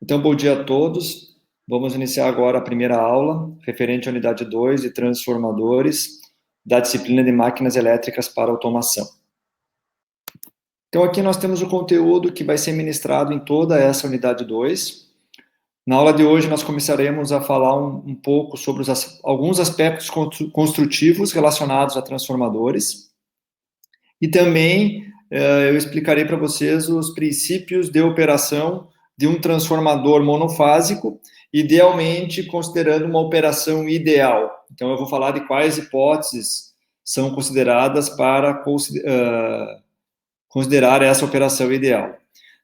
Então, bom dia a todos. Vamos iniciar agora a primeira aula, referente à unidade 2 de transformadores, da disciplina de máquinas elétricas para automação. Então, aqui nós temos o conteúdo que vai ser ministrado em toda essa unidade 2. Na aula de hoje, nós começaremos a falar um pouco sobre alguns aspectos construtivos relacionados a transformadores. E também eu explicarei para vocês os princípios de operação de um transformador monofásico, idealmente considerando uma operação ideal. Então, eu vou falar de quais hipóteses são consideradas para considerar essa operação ideal.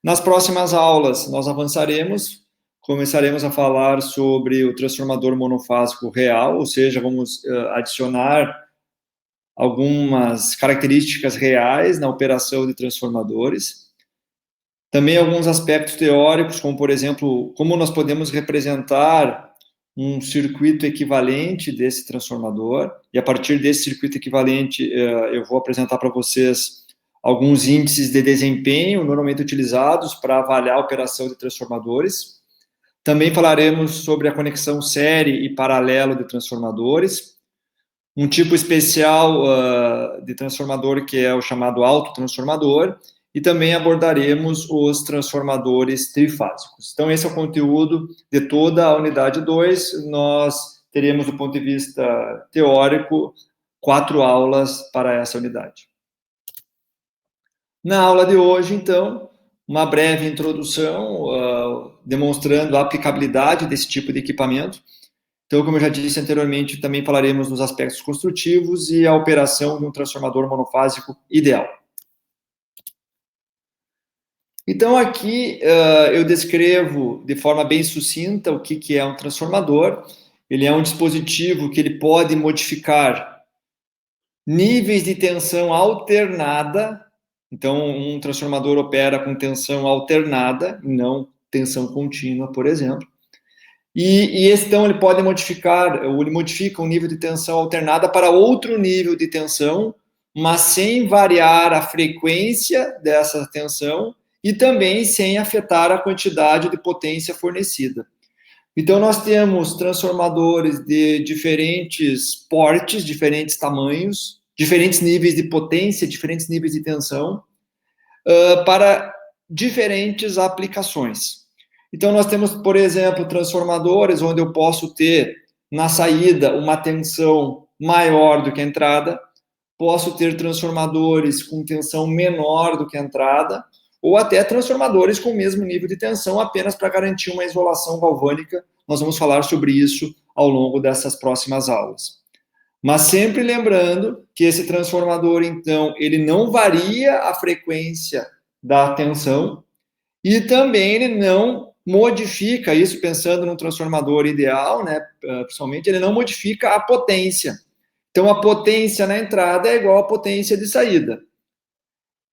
Nas próximas aulas, nós começaremos a falar sobre o transformador monofásico real, ou seja, vamos adicionar algumas características reais na operação de transformadores. Também alguns aspectos teóricos, como, por exemplo, como nós podemos representar um circuito equivalente desse transformador, e a partir desse circuito equivalente, eu vou apresentar para vocês alguns índices de desempenho, normalmente utilizados para avaliar a operação de transformadores. Também falaremos sobre a conexão série e paralelo de transformadores, um tipo especial de transformador que é o chamado autotransformador, e também abordaremos os transformadores trifásicos. Então, esse é o conteúdo de toda a unidade 2. Nós teremos, do ponto de vista teórico, 4 aulas para essa unidade. Na aula de hoje, então, uma breve introdução, demonstrando a aplicabilidade desse tipo de equipamento. Então, como eu já disse anteriormente, também falaremos dos aspectos construtivos e a operação de um transformador monofásico ideal. Então, aqui eu descrevo de forma bem sucinta o que é um transformador. Ele é um dispositivo que ele pode modificar níveis de tensão alternada. Então, um transformador opera com tensão alternada, não tensão contínua, por exemplo. Então, ele pode modificar, ou ele modifica um nível de tensão alternada para outro nível de tensão, mas sem variar a frequência dessa tensão e também sem afetar a quantidade de potência fornecida. Então, nós temos transformadores de diferentes portes, diferentes tamanhos, diferentes níveis de potência, diferentes níveis de tensão, para diferentes aplicações. Então, nós temos, por exemplo, transformadores onde eu posso ter, na saída, uma tensão maior do que a entrada, posso ter transformadores com tensão menor do que a entrada, ou até transformadores com o mesmo nível de tensão, apenas para garantir uma isolação galvânica. Nós vamos falar sobre isso ao longo dessas próximas aulas. Mas sempre lembrando que esse transformador, então, ele não varia a frequência da tensão e também ele não modifica, isso pensando num transformador ideal, né, principalmente, ele não modifica a potência. Então, a potência na entrada é igual à potência de saída.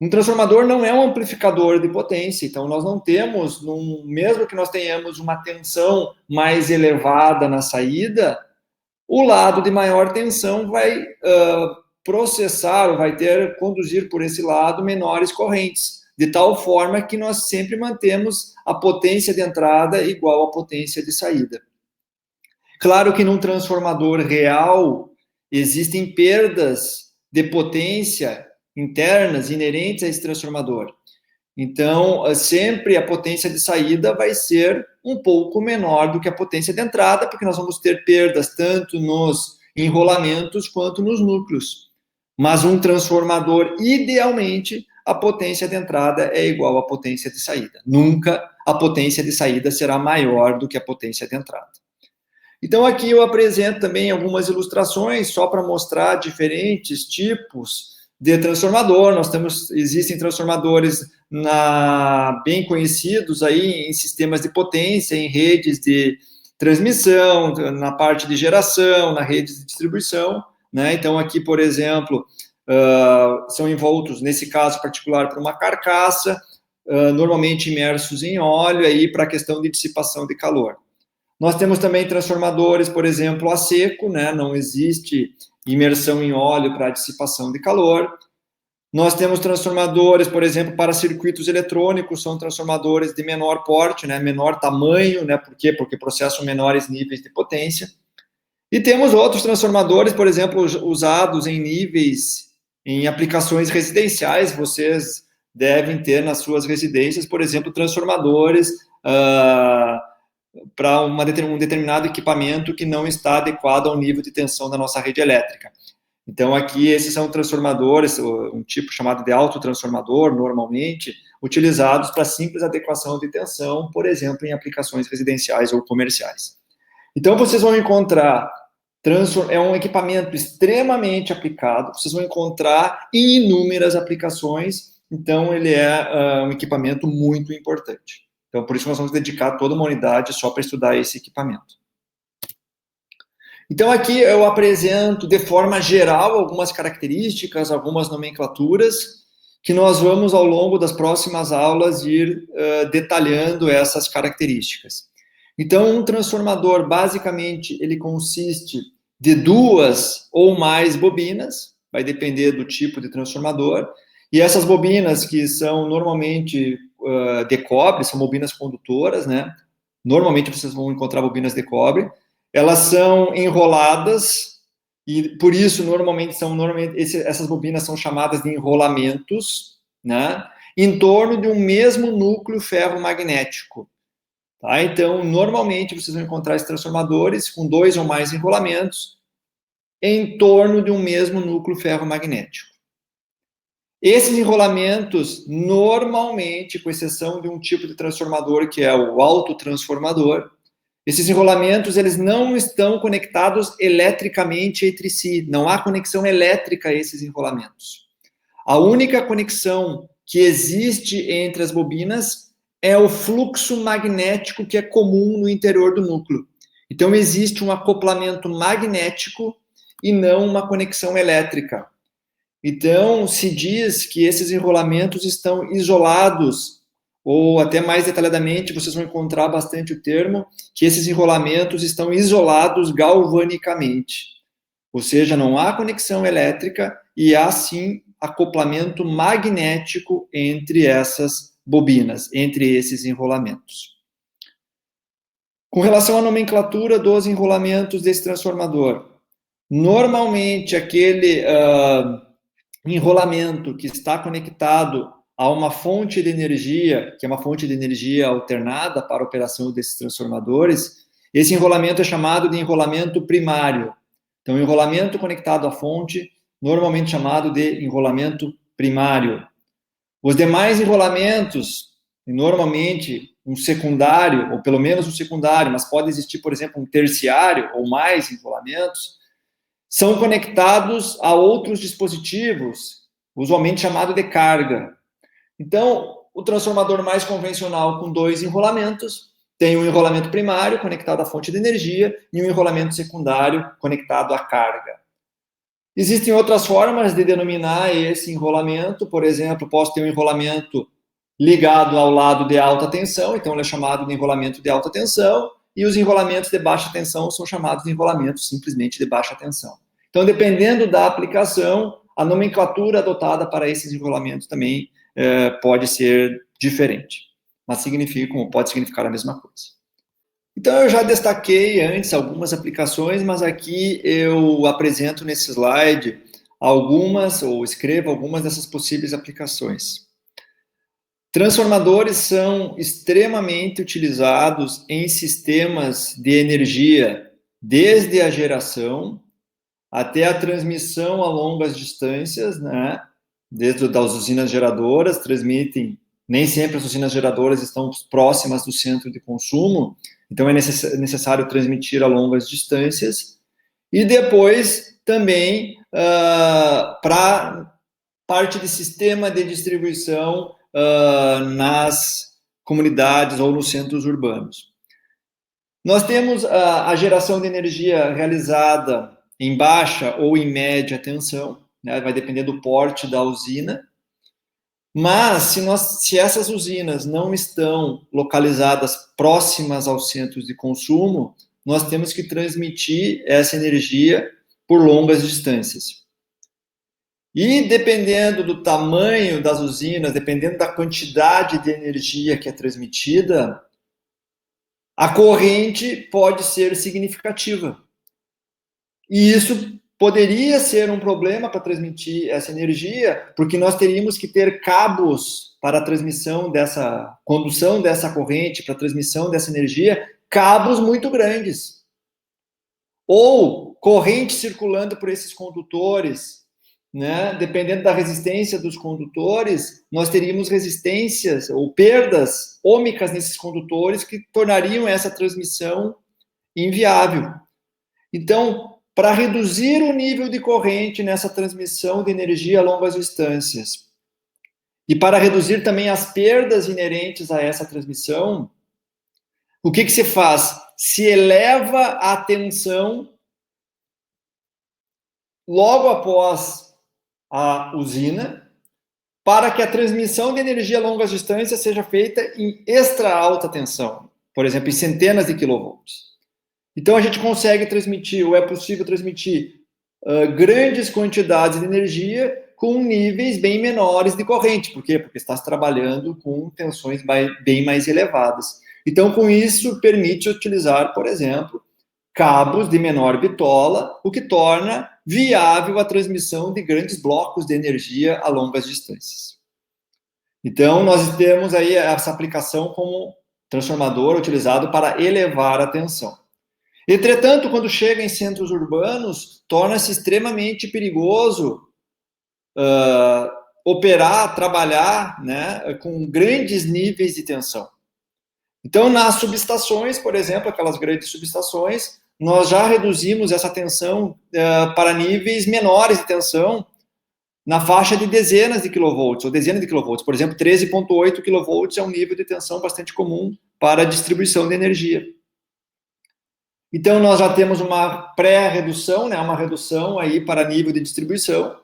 Um transformador não é um amplificador de potência, então nós não temos, mesmo que nós tenhamos uma tensão mais elevada na saída, o lado de maior tensão vai processar, ou vai conduzir por esse lado menores correntes, de tal forma que nós sempre mantemos a potência de entrada igual à potência de saída. Claro que num transformador real existem perdas de potência internas inerentes a esse transformador. Então, sempre a potência de saída vai ser um pouco menor do que a potência de entrada, porque nós vamos ter perdas tanto nos enrolamentos quanto nos núcleos. Mas um transformador, idealmente, a potência de entrada é igual à potência de saída. Nunca a potência de saída será maior do que a potência de entrada. Então, aqui eu apresento também algumas ilustrações, só para mostrar diferentes tipos de transformador. Existem transformadores bem conhecidos aí em sistemas de potência, em redes de transmissão, na parte de geração, na rede de distribuição, né? Então, aqui, por exemplo, são envoltos, nesse caso particular, por uma carcaça, normalmente imersos em óleo, aí para a questão de dissipação de calor. Nós temos também transformadores, por exemplo, a seco, né? Não existe imersão em óleo para dissipação de calor. Nós temos transformadores, por exemplo, para circuitos eletrônicos, são transformadores de menor porte, né, menor tamanho, né, por quê? Porque processam menores níveis de potência. E temos outros transformadores, por exemplo, usados em níveis, em aplicações residenciais, vocês devem ter nas suas residências, por exemplo, transformadores para um determinado equipamento que não está adequado ao nível de tensão da nossa rede elétrica. Então, aqui, esses são transformadores, um tipo chamado de autotransformador, normalmente, utilizados para simples adequação de tensão, por exemplo, em aplicações residenciais ou comerciais. Então, vocês vão encontrar, é um equipamento extremamente aplicado, vocês vão encontrar em inúmeras aplicações, então ele é um equipamento muito importante. Então, por isso nós vamos dedicar toda uma unidade só para estudar esse equipamento. Então, aqui eu apresento de forma geral algumas características, algumas nomenclaturas, que nós vamos, ao longo das próximas aulas, ir detalhando essas características. Então, um transformador, basicamente, ele consiste de 2 ou mais bobinas, vai depender do tipo de transformador, e essas bobinas, que são normalmente de cobre, são bobinas condutoras, né? Normalmente vocês vão encontrar bobinas de cobre, elas são enroladas, e por isso, essas bobinas são chamadas de enrolamentos, né? Em torno de um mesmo núcleo ferromagnético. Tá? Então, normalmente, vocês vão encontrar esses transformadores com 2 ou mais enrolamentos em torno de um mesmo núcleo ferromagnético. Esses enrolamentos, normalmente, com exceção de um tipo de transformador, que é o autotransformador, esses enrolamentos, eles não estão conectados eletricamente entre si. Não há conexão elétrica a esses enrolamentos. A única conexão que existe entre as bobinas é o fluxo magnético que é comum no interior do núcleo. Então, existe um acoplamento magnético e não uma conexão elétrica. Então, se diz que esses enrolamentos estão isolados, ou até mais detalhadamente, vocês vão encontrar bastante o termo, que esses enrolamentos estão isolados galvanicamente. Ou seja, não há conexão elétrica e há, sim, acoplamento magnético entre essas bobinas, entre esses enrolamentos. Com relação à nomenclatura dos enrolamentos desse transformador, normalmente aquele enrolamento que está conectado a uma fonte de energia, que é uma fonte de energia alternada para a operação desses transformadores, esse enrolamento é chamado de enrolamento primário. Então, enrolamento conectado à fonte, normalmente chamado de enrolamento primário. Os demais enrolamentos, normalmente um secundário, ou pelo menos um secundário, mas pode existir, por exemplo, um terciário ou mais enrolamentos, são conectados a outros dispositivos, usualmente chamado de carga. Então, o transformador mais convencional com 2 enrolamentos tem um enrolamento primário conectado à fonte de energia e um enrolamento secundário conectado à carga. Existem outras formas de denominar esse enrolamento, por exemplo, posso ter um enrolamento ligado ao lado de alta tensão, então ele é chamado de enrolamento de alta tensão, e os enrolamentos de baixa tensão são chamados de enrolamentos simplesmente de baixa tensão. Então, dependendo da aplicação, a nomenclatura adotada para esses enrolamentos também pode ser diferente, mas pode significar a mesma coisa. Então, eu já destaquei antes algumas aplicações, mas aqui eu apresento nesse slide algumas, ou escrevo algumas dessas possíveis aplicações. Transformadores são extremamente utilizados em sistemas de energia, desde a geração até a transmissão a longas distâncias, né? Desde das usinas geradoras, transmitem, nem sempre as usinas geradoras estão próximas do centro de consumo, então é necessário transmitir a longas distâncias, e depois também para parte de sistema de distribuição nas comunidades ou nos centros urbanos. Nós temos a geração de energia realizada em baixa ou em média tensão, né? Vai depender do porte da usina, mas se essas usinas não estão localizadas próximas aos centros de consumo, nós temos que transmitir essa energia por longas distâncias. E dependendo do tamanho das usinas, dependendo da quantidade de energia que é transmitida, a corrente pode ser significativa. E isso poderia ser um problema para transmitir essa energia, porque nós teríamos que ter cabos para a transmissão dessa, condução dessa corrente, para a transmissão dessa energia, cabos muito grandes. Ou corrente circulando por esses condutores, né? Dependendo da resistência dos condutores, nós teríamos resistências ou perdas ômicas nesses condutores que tornariam essa transmissão inviável. Então, para reduzir o nível de corrente nessa transmissão de energia a longas distâncias e para reduzir também as perdas inerentes a essa transmissão, o que se faz? Se eleva a tensão logo após a usina para que a transmissão de energia a longas distâncias seja feita em extra alta tensão, por exemplo, em centenas de quilovolts. Então, a gente consegue transmitir, ou é possível transmitir, grandes quantidades de energia com níveis bem menores de corrente. Por quê? Porque está trabalhando com tensões bem mais elevadas. Então, com isso, permite utilizar, por exemplo, cabos de menor bitola, o que torna viável a transmissão de grandes blocos de energia a longas distâncias. Então, nós temos aí essa aplicação como transformador utilizado para elevar a tensão. Entretanto, quando chega em centros urbanos, torna-se extremamente perigoso operar, trabalhar, né, com grandes níveis de tensão. Então, nas subestações, por exemplo, aquelas grandes subestações, nós já reduzimos essa tensão para níveis menores de tensão, na faixa de dezenas de quilovolts, ou dezenas de quilovolts. Por exemplo, 13,8 quilovolts é um nível de tensão bastante comum para a distribuição de energia. Então, nós já temos uma pré-redução, né, uma redução aí para nível de distribuição,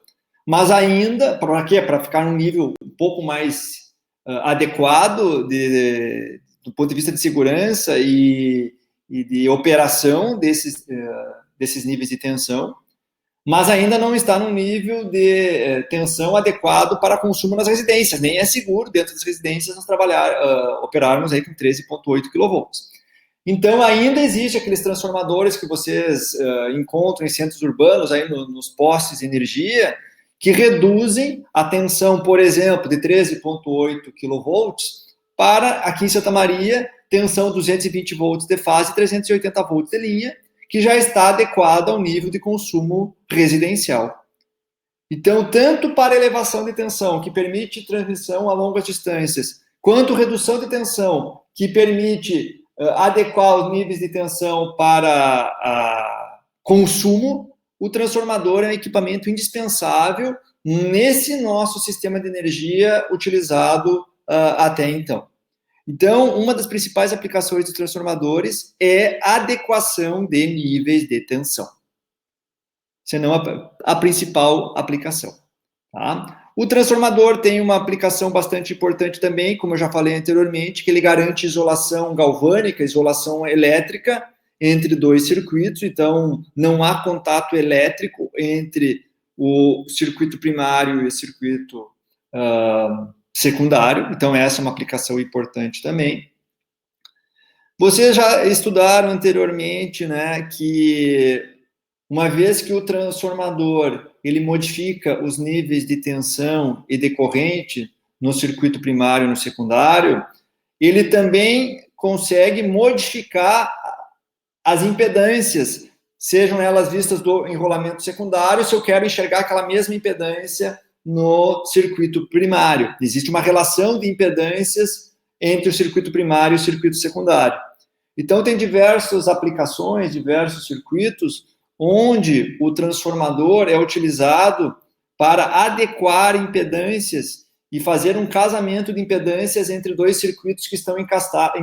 mas ainda, para quê? Para ficar num nível um pouco mais adequado do ponto de vista de segurança e de operação desses níveis de tensão, mas ainda não está num nível de tensão adequado para consumo nas residências, nem é seguro dentro das residências nós operarmos aí com 13,8 kV. Então, ainda existe aqueles transformadores que vocês encontram em centros urbanos, aí nos postes de energia, que reduzem a tensão, por exemplo, de 13,8 kV para, aqui em Santa Maria, tensão 220 volts de fase e 380 volts de linha, que já está adequada ao nível de consumo residencial. Então, tanto para elevação de tensão, que permite transmissão a longas distâncias, quanto redução de tensão, que permite adequar os níveis de tensão para consumo, o transformador é um equipamento indispensável nesse nosso sistema de energia utilizado até então. Então, uma das principais aplicações dos transformadores é a adequação de níveis de tensão. Senão a principal aplicação. Tá? O transformador tem uma aplicação bastante importante também, como eu já falei anteriormente, que ele garante isolação galvânica, isolação elétrica entre dois circuitos, então não há contato elétrico entre o circuito primário e o circuito secundário, então essa é uma aplicação importante também. Vocês já estudaram anteriormente, né, que uma vez que o transformador ele modifica os níveis de tensão e de corrente no circuito primário e no secundário, ele também consegue modificar as impedâncias, sejam elas vistas do enrolamento secundário, se eu quero enxergar aquela mesma impedância no circuito primário. Existe uma relação de impedâncias entre o circuito primário e o circuito secundário. Então, tem diversas aplicações, diversos circuitos, onde o transformador é utilizado para adequar impedâncias e fazer um casamento de impedâncias entre dois circuitos que estão em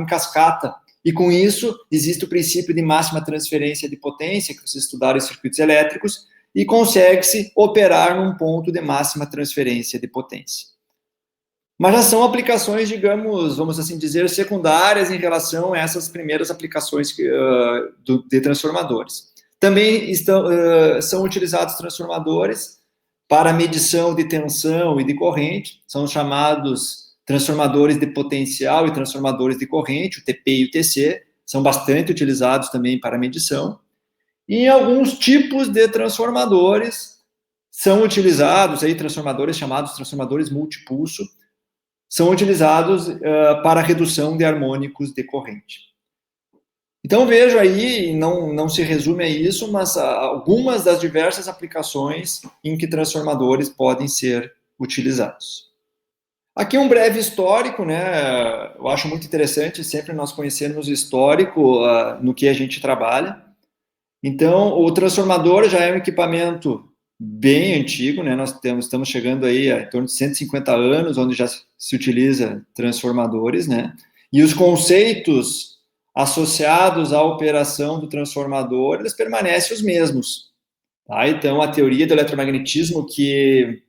cascata. E com isso, existe o princípio de máxima transferência de potência, que vocês estudaram em circuitos elétricos, e consegue-se operar num ponto de máxima transferência de potência. Mas já são aplicações, digamos, vamos assim dizer, secundárias em relação a essas primeiras aplicações de transformadores. Também são utilizados transformadores para medição de tensão e de corrente, são os chamados transformadores de potencial e transformadores de corrente, o TP e o TC, são bastante utilizados também para medição. E alguns tipos de transformadores são utilizados, aí transformadores chamados transformadores multipulso, são utilizados para redução de harmônicos de corrente. Então, vejo aí, não se resume a isso, mas algumas das diversas aplicações em que transformadores podem ser utilizados. Aqui um breve histórico, né? Eu acho muito interessante sempre nós conhecermos o histórico no que a gente trabalha. Então, o transformador já é um equipamento bem antigo, né? Nós estamos chegando aí a em torno de 150 anos, onde já se utiliza transformadores, né? E os conceitos associados à operação do transformador, eles permanecem os mesmos. Tá? Então, a teoria do eletromagnetismo que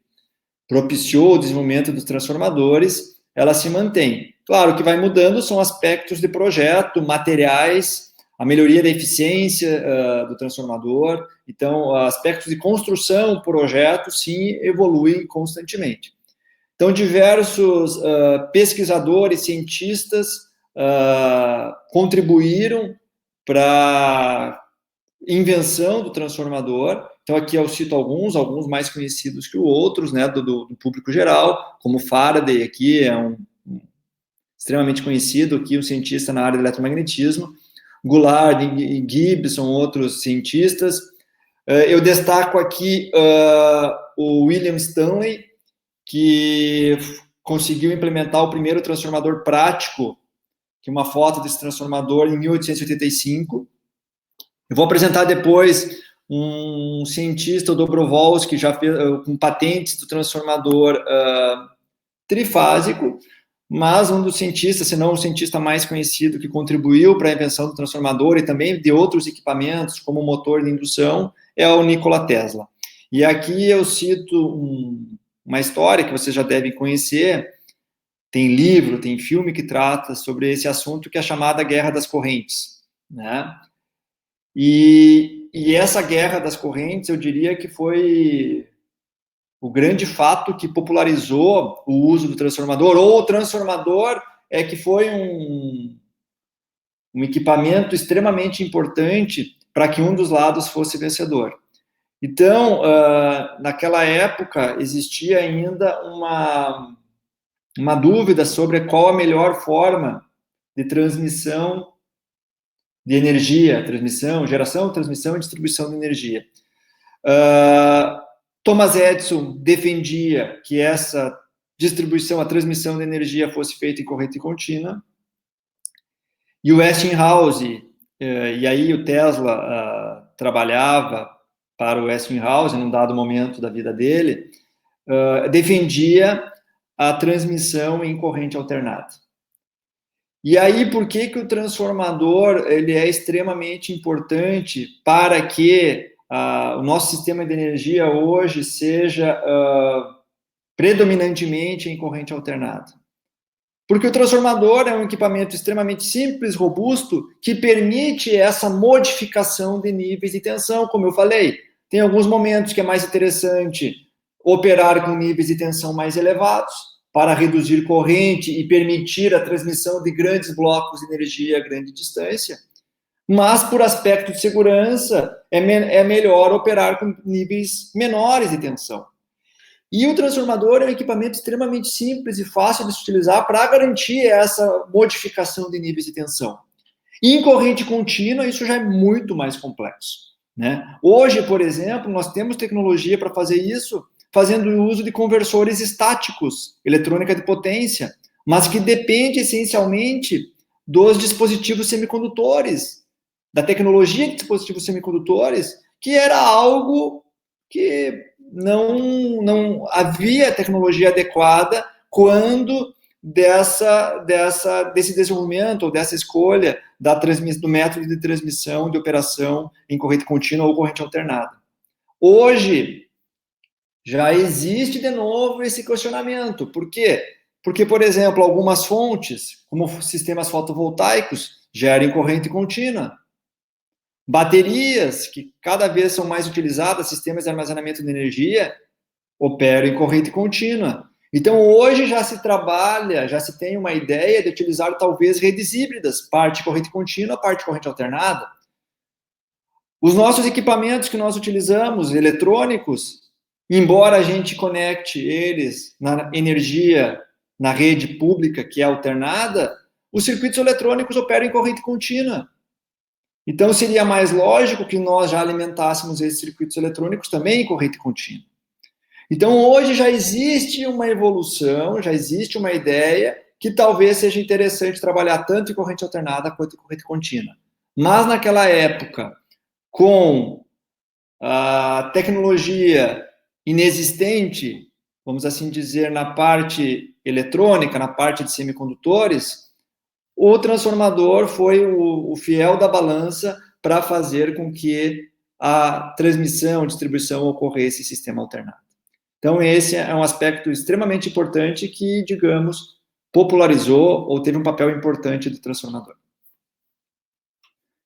propiciou o desenvolvimento dos transformadores, ela se mantém. Claro, o que vai mudando são aspectos de projeto, materiais, a melhoria da eficiência do transformador. Então, aspectos de construção, projeto, sim, evoluem constantemente. Então, diversos pesquisadores, cientistas contribuíram para a invenção do transformador. Então, aqui eu cito alguns mais conhecidos que outros, né, do público geral, como Faraday, aqui é extremamente conhecido, aqui um cientista na área do eletromagnetismo, Goulart e Gibbs são outros cientistas. Eu destaco aqui o William Stanley, que conseguiu implementar o primeiro transformador prático, que é uma foto desse transformador em 1885. Eu vou apresentar depois um cientista, o Dobrovolsky, já fez com patentes do transformador trifásico, mas um dos cientistas, se não o cientista mais conhecido que contribuiu para a invenção do transformador e também de outros equipamentos, como o motor de indução, é o Nikola Tesla. E aqui eu cito uma história que vocês já devem conhecer, tem livro, tem filme que trata sobre esse assunto, que é a chamada Guerra das Correntes, né? E essa Guerra das Correntes, eu diria que foi o grande fato que popularizou o uso do transformador, ou o transformador é que foi um equipamento extremamente importante para que um dos lados fosse vencedor. Então, naquela época, existia ainda uma dúvida sobre qual a melhor forma de transmissão de energia, geração, transmissão e distribuição de energia. Thomas Edison defendia que essa distribuição, a transmissão de energia fosse feita em corrente contínua, e o Westinghouse, e aí o Tesla trabalhava para o Westinghouse, num dado momento da vida dele, defendia a transmissão em corrente alternada. E aí, por que o transformador ele é extremamente importante para que o nosso sistema de energia hoje seja predominantemente em corrente alternada? Porque o transformador é um equipamento extremamente simples, robusto, que permite essa modificação de níveis de tensão, como eu falei. Tem alguns momentos que é mais interessante operar com níveis de tensão mais elevados, para reduzir corrente e permitir a transmissão de grandes blocos de energia a grande distância. Mas, por aspecto de segurança, é melhor operar com níveis menores de tensão. E o transformador é um equipamento extremamente simples e fácil de se utilizar para garantir essa modificação de níveis de tensão. E em corrente contínua, isso já é muito mais complexo, né? Hoje, por exemplo, nós temos tecnologia para fazer isso, fazendo uso de conversores estáticos, eletrônica de potência, mas que depende essencialmente dos dispositivos semicondutores, da tecnologia de dispositivos semicondutores, que era algo que não havia tecnologia adequada quando desse desenvolvimento ou dessa escolha do método de transmissão de operação em corrente contínua ou corrente alternada. Hoje, já existe de novo esse questionamento. Por quê? Porque, por exemplo, algumas fontes, como sistemas fotovoltaicos, gerem corrente contínua. Baterias, que cada vez são mais utilizadas, sistemas de armazenamento de energia, operam em corrente contínua. Então, hoje já se trabalha, já se tem uma ideia de utilizar talvez redes híbridas, parte corrente contínua, parte corrente alternada. Os nossos equipamentos que nós utilizamos, eletrônicos, embora a gente conecte eles na energia, na rede pública que é alternada, os circuitos eletrônicos operam em corrente contínua. Então, seria mais lógico que nós já alimentássemos esses circuitos eletrônicos também em corrente contínua. Então, hoje já existe uma evolução, já existe uma ideia que talvez seja interessante trabalhar tanto em corrente alternada quanto em corrente contínua. Mas, naquela época, com a tecnologia inexistente, vamos assim dizer, na parte eletrônica, na parte de semicondutores, o transformador foi o fiel da balança para fazer com que a transmissão, distribuição ocorresse em sistema alternado. Então, esse é um aspecto extremamente importante que, digamos, popularizou ou teve um papel importante do transformador.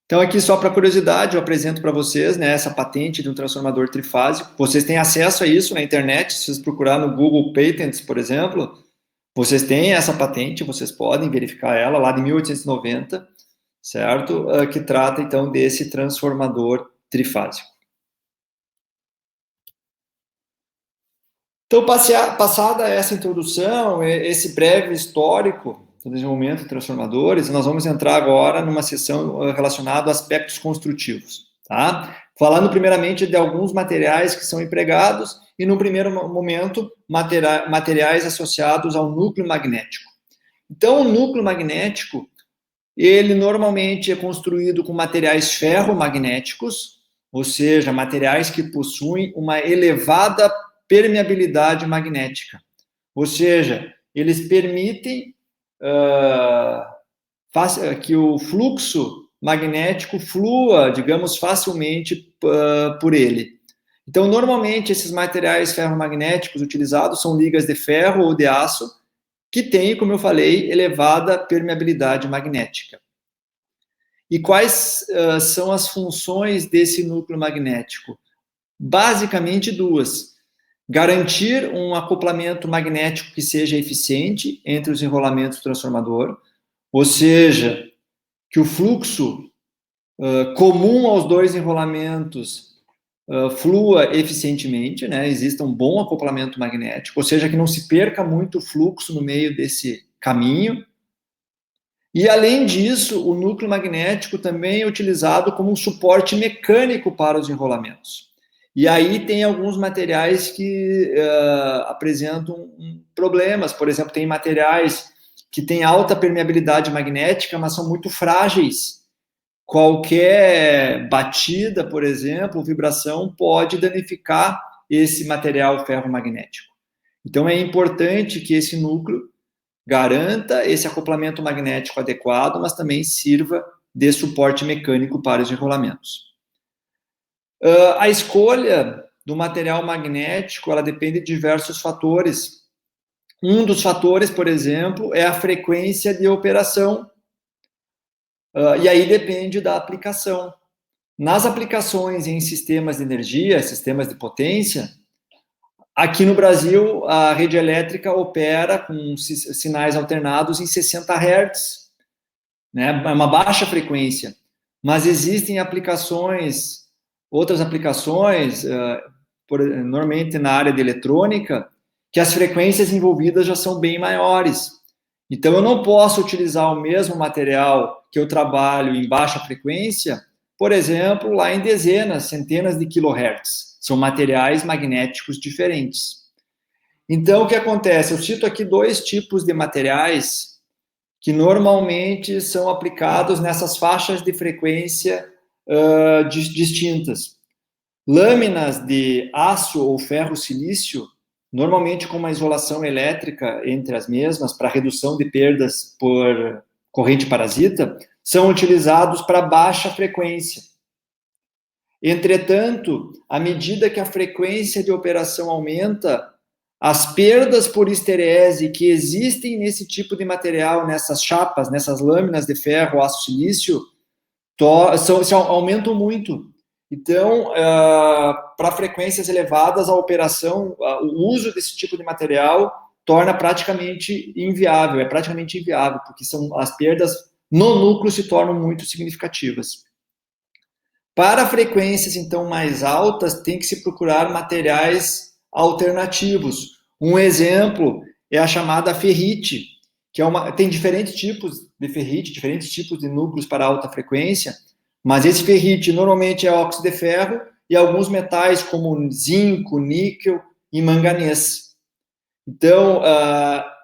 Então, aqui, só para curiosidade, eu apresento para vocês, né, essa patente de um transformador trifásico. Vocês têm acesso a isso na internet, se vocês procurar no Google Patents, por exemplo, vocês têm essa patente, vocês podem verificar ela, lá de 1890, certo? Que trata, então, desse transformador trifásico. Então, passada essa introdução, esse breve histórico do desenvolvimento de transformadores, nós vamos entrar agora numa sessão relacionada a aspectos construtivos, tá? Falando primeiramente de alguns materiais que são empregados e, no primeiro momento, materiais associados ao núcleo magnético. Então, o núcleo magnético, ele normalmente é construído com materiais ferromagnéticos, ou seja, materiais que possuem uma elevada permeabilidade magnética, ou seja, eles permitem que o fluxo magnético flua, digamos, facilmente por ele. Então, normalmente, esses materiais ferromagnéticos utilizados são ligas de ferro ou de aço, que têm, como eu falei, elevada permeabilidade magnética. E quais são as funções desse núcleo magnético? Basicamente duas: garantir um acoplamento magnético que seja eficiente entre os enrolamentos do transformador, ou seja, que o fluxo comum aos dois enrolamentos flua eficientemente, né? Exista um bom acoplamento magnético, ou seja, que não se perca muito fluxo no meio desse caminho. E, além disso, o núcleo magnético também é utilizado como um suporte mecânico para os enrolamentos. E aí tem alguns materiais que apresentam problemas. Por exemplo, tem materiais que têm alta permeabilidade magnética, mas são muito frágeis. Qualquer batida, por exemplo, vibração, pode danificar esse material ferromagnético. Então, é importante que esse núcleo garanta esse acoplamento magnético adequado, mas também sirva de suporte mecânico para os enrolamentos. A escolha do material magnético, ela depende de diversos fatores. Um dos fatores, por exemplo, é a frequência de operação. E aí depende da aplicação. Nas aplicações em sistemas de energia, sistemas de potência, aqui no Brasil, a rede elétrica opera com sinais alternados em 60 Hz, né? É uma baixa frequência. Mas existem aplicações, outras aplicações, normalmente na área de eletrônica, que as frequências envolvidas já são bem maiores. Então, eu não posso utilizar o mesmo material que eu trabalho em baixa frequência, por exemplo, lá em dezenas, centenas de kilohertz. São materiais magnéticos diferentes. Então, o que acontece? Eu cito aqui dois tipos de materiais que normalmente são aplicados nessas faixas de frequência distintas. Lâminas de aço ou ferro-silício, normalmente com uma isolação elétrica entre as mesmas, para redução de perdas por corrente parasita, são utilizados para baixa frequência. Entretanto, à medida que a frequência de operação aumenta, as perdas por histerese que existem nesse tipo de material, nessas chapas, nessas lâminas de ferro, aço, silício, aumentam muito. Então, para frequências elevadas, a operação, o uso desse tipo de material torna praticamente inviável, é praticamente inviável, porque as perdas no núcleo se tornam muito significativas. Para frequências, então, mais altas, tem que se procurar materiais alternativos. Um exemplo é a chamada ferrite, que tem diferentes tipos de ferrite, diferentes tipos de núcleos para alta frequência, mas esse ferrite normalmente é óxido de ferro e alguns metais como zinco, níquel e manganês. Então,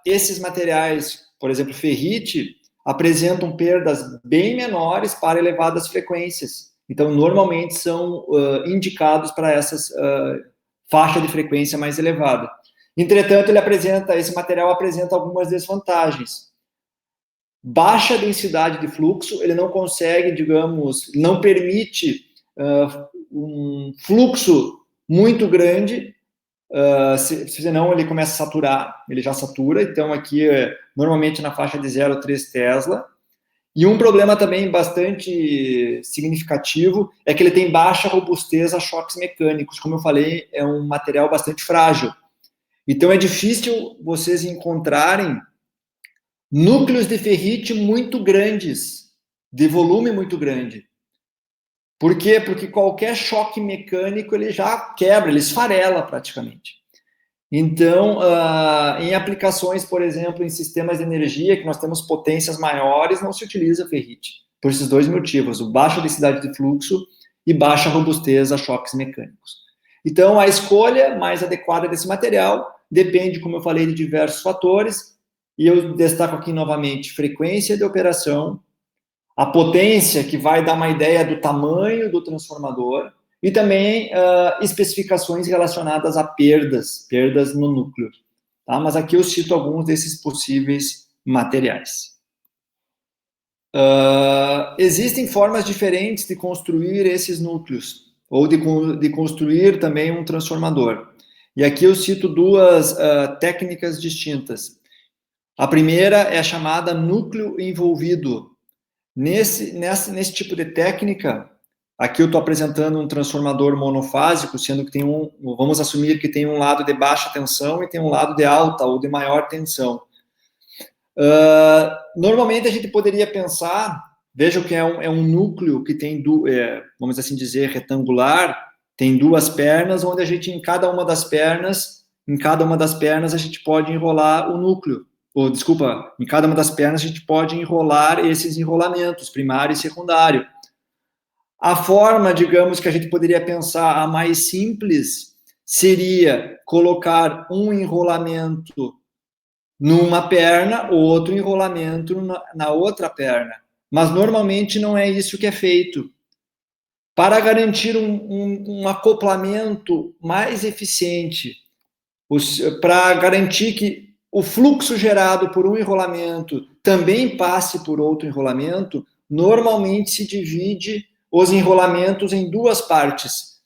esses materiais, por exemplo, ferrite, apresentam perdas bem menores para elevadas frequências. Então, normalmente são indicados para essas faixa de frequência mais elevada. Entretanto, esse material apresenta algumas desvantagens. Baixa densidade de fluxo, ele não consegue, digamos, não permite um fluxo muito grande, senão ele começa a saturar, ele já satura, então aqui normalmente na faixa de 0,3 Tesla. E um problema também bastante significativo é que ele tem baixa robustez a choques mecânicos. Como eu falei, é um material bastante frágil. Então é difícil vocês encontrarem núcleos de ferrite muito grandes, de volume muito grande. Por quê? Porque qualquer choque mecânico ele já quebra, ele esfarela praticamente. Então, em aplicações, por exemplo, em sistemas de energia, que nós temos potências maiores, não se utiliza ferrite, por esses dois motivos, o baixa densidade de fluxo e baixa robustez a choques mecânicos. Então, a escolha mais adequada desse material depende, como eu falei, de diversos fatores, e eu destaco aqui novamente frequência de operação, a potência, que vai dar uma ideia do tamanho do transformador, e também especificações relacionadas a perdas no núcleo. Tá? Mas aqui eu cito alguns desses possíveis materiais. Existem formas diferentes de construir esses núcleos, ou de construir também um transformador. E aqui eu cito duas técnicas distintas. A primeira é a chamada núcleo envolvido. Nesse tipo de técnica, aqui eu estou apresentando um transformador monofásico, sendo que vamos assumir que tem um lado de baixa tensão e tem um lado de alta ou de maior tensão. Normalmente a gente poderia pensar, vejam que é um núcleo que tem, vamos assim dizer, retangular, tem duas pernas, onde a gente, em cada uma das pernas, a gente pode enrolar o núcleo. Em cada uma das pernas a gente pode enrolar esses enrolamentos, primário e secundário. A forma, digamos, que a gente poderia pensar a mais simples seria colocar um enrolamento numa perna, outro enrolamento na outra perna. Mas normalmente não é isso que é feito. Para garantir um acoplamento mais eficiente, para garantir que o fluxo gerado por um enrolamento também passe por outro enrolamento, normalmente se divide os enrolamentos em duas partes.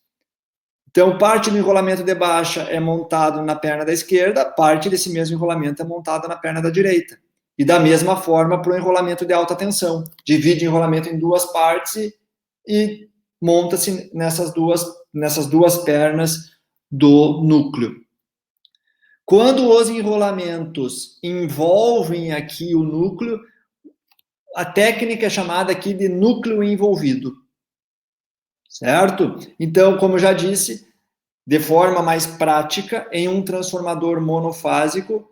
Então, parte do enrolamento de baixa é montado na perna da esquerda, parte desse mesmo enrolamento é montada na perna da direita. E da mesma forma para o enrolamento de alta tensão. Divide o enrolamento em duas partes e monta-se nessas duas pernas do núcleo. Quando os enrolamentos envolvem aqui o núcleo, a técnica é chamada aqui de núcleo envolvido. Certo? Então, como eu já disse, de forma mais prática, em um transformador monofásico,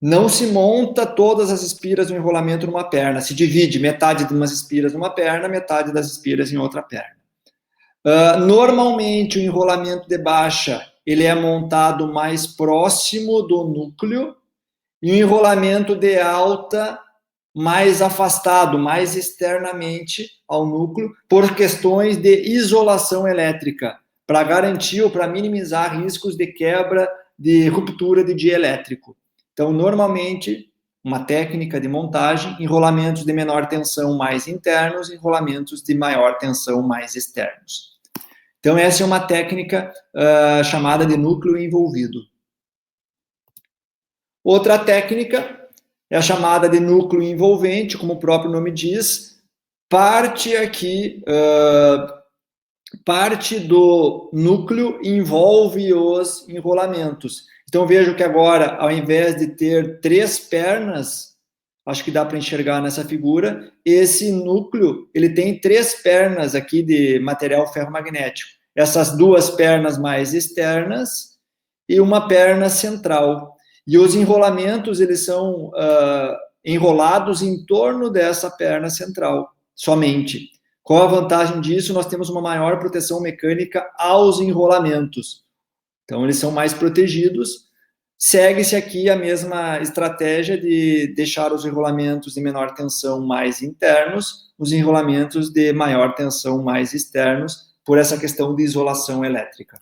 não se monta todas as espiras do enrolamento numa perna, se divide metade de umas espiras numa perna, metade das espiras em outra perna. Normalmente, o enrolamento de baixa ele é montado mais próximo do núcleo e o enrolamento de alta mais afastado, mais externamente ao núcleo, por questões de isolação elétrica, para garantir ou para minimizar riscos de quebra, de ruptura de dielétrico. Então, normalmente, uma técnica de montagem, enrolamentos de menor tensão mais internos, enrolamentos de maior tensão mais externos. Então, essa é uma técnica chamada de núcleo envolvido. Outra técnica é a chamada de núcleo envolvente, como o próprio nome diz, parte aqui parte do núcleo envolve os enrolamentos. Então, vejo que agora, ao invés de ter 3 pernas, acho que dá para enxergar nessa figura, esse núcleo, ele tem 3 pernas aqui de material ferromagnético. Essas 2 pernas mais externas e uma perna central. E os enrolamentos, eles são enrolados em torno dessa perna central, somente. Qual a vantagem disso? Nós temos uma maior proteção mecânica aos enrolamentos. Então, eles são mais protegidos. Segue-se aqui a mesma estratégia de deixar os enrolamentos de menor tensão mais internos, os enrolamentos de maior tensão mais externos, por essa questão de isolação elétrica.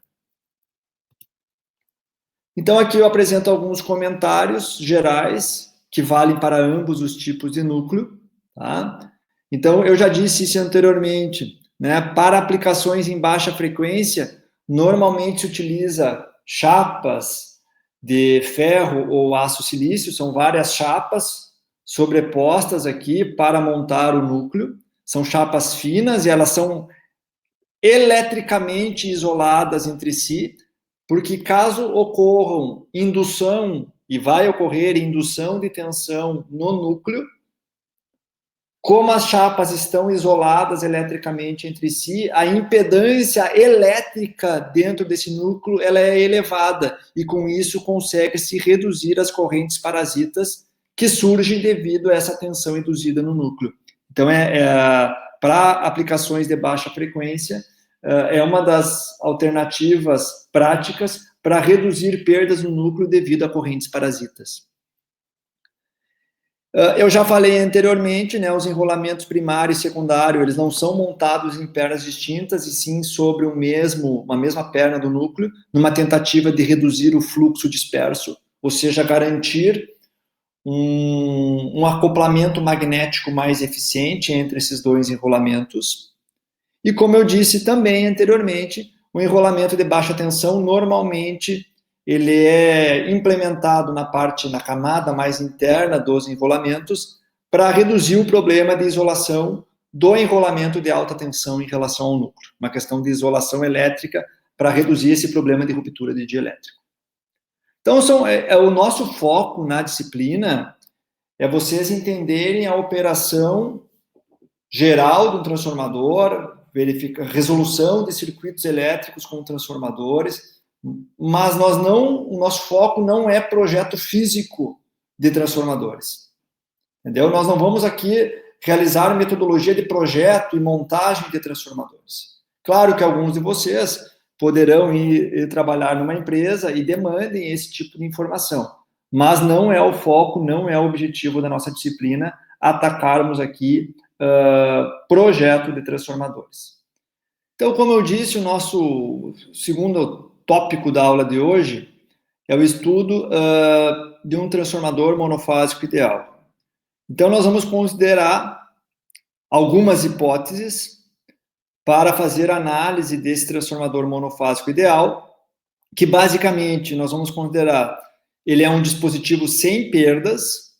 Então, aqui eu apresento alguns comentários gerais que valem para ambos os tipos de núcleo, tá? Então, eu já disse isso anteriormente, né? Para aplicações em baixa frequência, normalmente se utiliza chapas de ferro ou aço silício, são várias chapas sobrepostas aqui para montar o núcleo. São chapas finas e elas são eletricamente isoladas entre si, porque caso ocorram indução, e vai ocorrer indução de tensão no núcleo, como as chapas estão isoladas eletricamente entre si, a impedância elétrica dentro desse núcleo ela é elevada, e com isso consegue-se reduzir as correntes parasitas que surgem devido a essa tensão induzida no núcleo. Então, para aplicações de baixa frequência, é uma das alternativas práticas para reduzir perdas no núcleo devido a correntes parasitas. Eu já falei anteriormente, né, os enrolamentos primário e secundário, eles não são montados em pernas distintas, e sim sobre uma mesma perna do núcleo, numa tentativa de reduzir o fluxo disperso, ou seja, garantir um acoplamento magnético mais eficiente entre esses 2 enrolamentos. E como eu disse também anteriormente, o enrolamento de baixa tensão, normalmente, ele é implementado na camada mais interna dos enrolamentos para reduzir o problema de isolação do enrolamento de alta tensão em relação ao núcleo. Uma questão de isolação elétrica para reduzir esse problema de ruptura de dielétrico. Então, o nosso foco na disciplina é vocês entenderem a operação geral do transformador, resolução de circuitos elétricos com transformadores, mas o nosso foco não é projeto físico de transformadores, entendeu? Nós não vamos aqui realizar metodologia de projeto e montagem de transformadores. Claro que alguns de vocês poderão ir trabalhar numa empresa e demandem esse tipo de informação, mas não é o foco, não é o objetivo da nossa disciplina atacarmos aqui projeto de transformadores. Então, como eu disse, o nosso segundo tópico da aula de hoje é o estudo de um transformador monofásico ideal. Então, nós vamos considerar algumas hipóteses para fazer análise desse transformador monofásico ideal, que basicamente nós vamos considerar ele é um dispositivo sem perdas.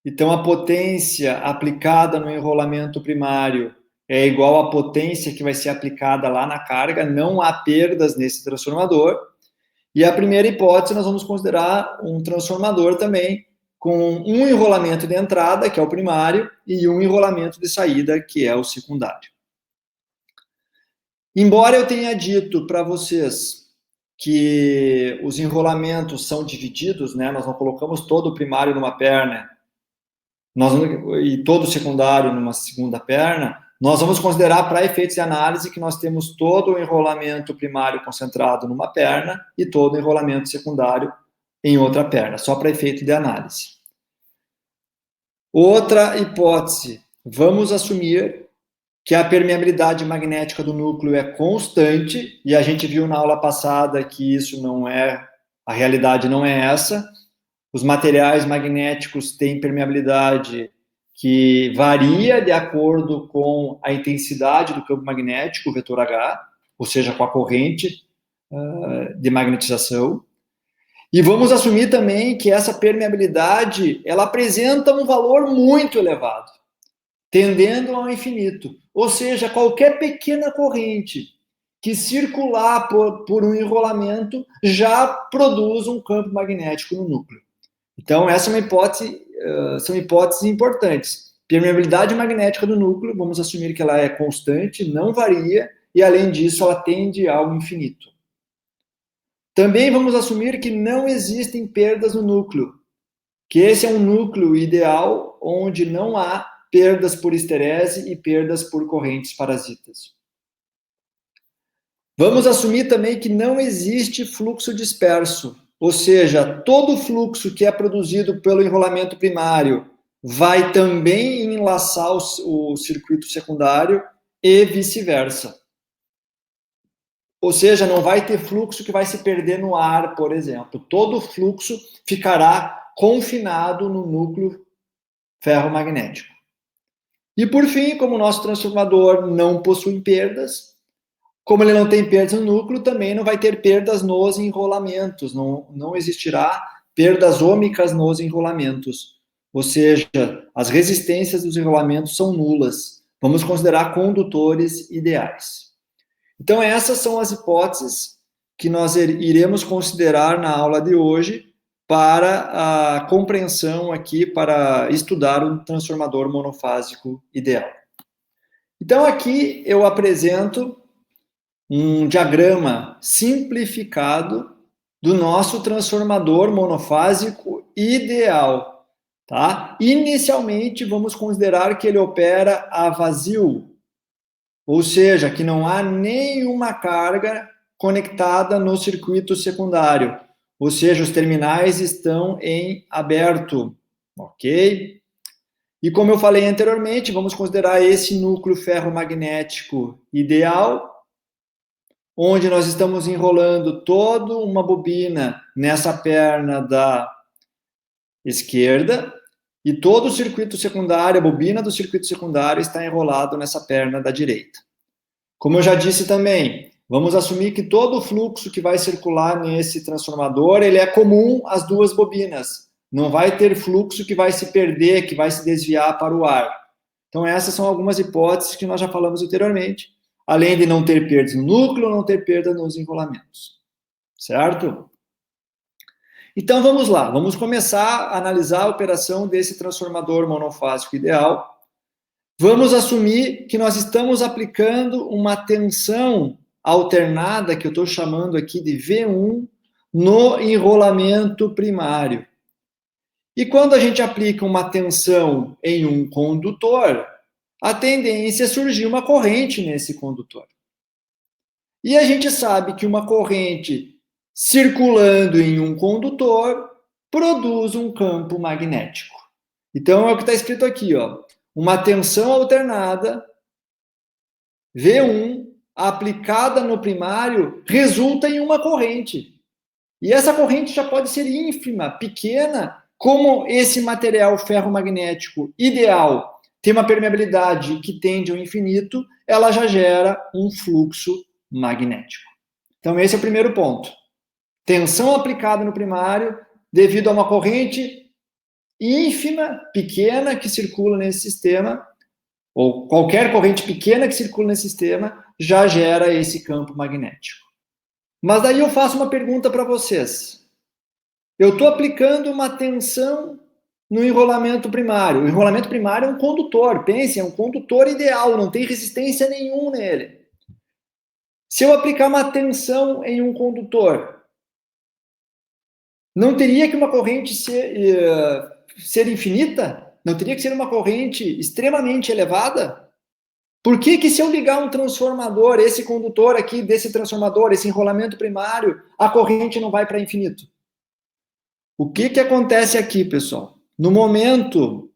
Então, a potência aplicada no enrolamento primário é igual à potência que vai ser aplicada lá na carga, não há perdas nesse transformador. E a primeira hipótese, nós vamos considerar um transformador também com um enrolamento de entrada, que é o primário, e um enrolamento de saída, que é o secundário. Embora eu tenha dito para vocês que os enrolamentos são divididos, né? Nós não colocamos todo o primário numa perna e todo o secundário numa segunda perna, nós vamos considerar para efeitos de análise que nós temos todo o enrolamento primário concentrado numa perna e todo o enrolamento secundário em outra perna, só para efeito de análise. Outra hipótese, vamos assumir que a permeabilidade magnética do núcleo é constante, e a gente viu na aula passada que isso não é, a realidade não é essa. Os materiais magnéticos têm permeabilidade que varia de acordo com a intensidade do campo magnético, o vetor H, ou seja, com a corrente de magnetização. E vamos assumir também que essa permeabilidade, ela apresenta um valor muito elevado, tendendo ao infinito. Ou seja, qualquer pequena corrente que circular por um enrolamento já produz um campo magnético no núcleo. Então, essa é uma hipótese, são hipóteses importantes. Permeabilidade magnética do núcleo, vamos assumir que ela é constante, não varia, e além disso, ela tende ao infinito. Também vamos assumir que não existem perdas no núcleo, que esse é um núcleo ideal onde não há perdas por esterese e perdas por correntes parasitas. Vamos assumir também que não existe fluxo disperso, ou seja, todo fluxo que é produzido pelo enrolamento primário vai também enlaçar o circuito secundário e vice-versa. Ou seja, não vai ter fluxo que vai se perder no ar, por exemplo. Todo fluxo ficará confinado no núcleo ferromagnético. E por fim, como o nosso transformador não possui perdas, como ele não tem perdas no núcleo, também não vai ter perdas nos enrolamentos, não existirá perdas ômicas nos enrolamentos. Ou seja, as resistências dos enrolamentos são nulas. Vamos considerar condutores ideais. Então, essas são as hipóteses que nós iremos considerar na aula de hoje para a compreensão aqui, para estudar o transformador monofásico ideal. Então, aqui eu apresento um diagrama simplificado do nosso transformador monofásico ideal, tá? Inicialmente, vamos considerar que ele opera a vazio, ou seja, que não há nenhuma carga conectada no circuito secundário, ou seja, os terminais estão em aberto, ok? E como eu falei anteriormente, vamos considerar esse núcleo ferromagnético ideal, onde nós estamos enrolando toda uma bobina nessa perna da esquerda, e todo o circuito secundário, a bobina do circuito secundário está enrolado nessa perna da direita. Como eu já disse também, vamos assumir que todo o fluxo que vai circular nesse transformador, ele é comum às duas bobinas. Não vai ter fluxo que vai se perder, que vai se desviar para o ar. Então, essas são algumas hipóteses que nós já falamos anteriormente, além de não ter perdas no núcleo, não ter perda nos enrolamentos. Certo? Então, vamos lá. Vamos começar a analisar a operação desse transformador monofásico ideal. Vamos assumir que nós estamos aplicando uma tensão alternada, que eu estou chamando aqui de V1, no enrolamento primário. E quando a gente aplica uma tensão em um condutor, a tendência é surgir uma corrente nesse condutor. E a gente sabe que uma corrente circulando em um condutor produz um campo magnético. Então, é o que está escrito aqui, ó. Uma tensão alternada, V1, aplicada no primário, resulta em uma corrente. E essa corrente já pode ser ínfima, pequena, como esse material ferromagnético ideal tem uma permeabilidade que tende ao infinito, ela já gera um fluxo magnético. Então, esse é o primeiro ponto. Tensão aplicada no primário, devido a uma corrente ínfima, pequena, que circula nesse sistema, ou qualquer corrente pequena que circula nesse sistema, já gera esse campo magnético. Mas daí eu faço uma pergunta para vocês. Eu estou aplicando uma tensão no enrolamento primário. O enrolamento primário é um condutor, pense, é um condutor ideal, não tem resistência nenhuma nele. Se eu aplicar uma tensão em um condutor, não teria que uma corrente ser infinita? Não teria que ser uma corrente extremamente elevada? Por que se eu ligar um transformador, esse condutor aqui desse transformador, esse enrolamento primário, a corrente não vai para infinito? O que acontece aqui, pessoal? No momento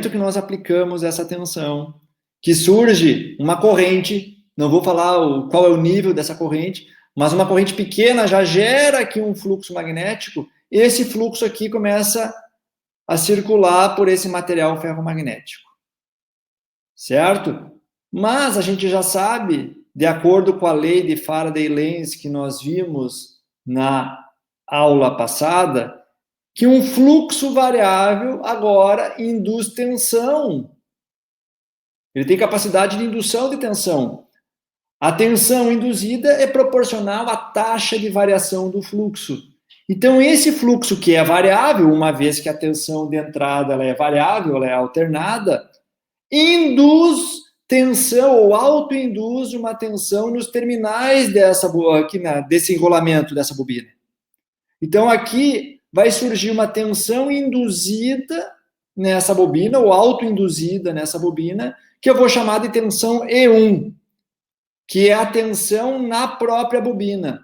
que nós aplicamos essa tensão, que surge uma corrente, não vou falar qual é o nível dessa corrente, mas uma corrente pequena já gera aqui um fluxo magnético, esse fluxo aqui começa a circular por esse material ferromagnético. Certo? Mas a gente já sabe, de acordo com a lei de Faraday-Lenz que nós vimos na aula passada, que um fluxo variável agora induz tensão. Ele tem capacidade de indução de tensão. A tensão induzida é proporcional à taxa de variação do fluxo. Então, esse fluxo que é variável, uma vez que a tensão de entrada ela é variável, ela é alternada, induz tensão ou autoinduz uma tensão nos terminais desse enrolamento dessa bobina. Então, aqui vai surgir uma tensão induzida nessa bobina, ou autoinduzida nessa bobina, que eu vou chamar de tensão E1, que é a tensão na própria bobina.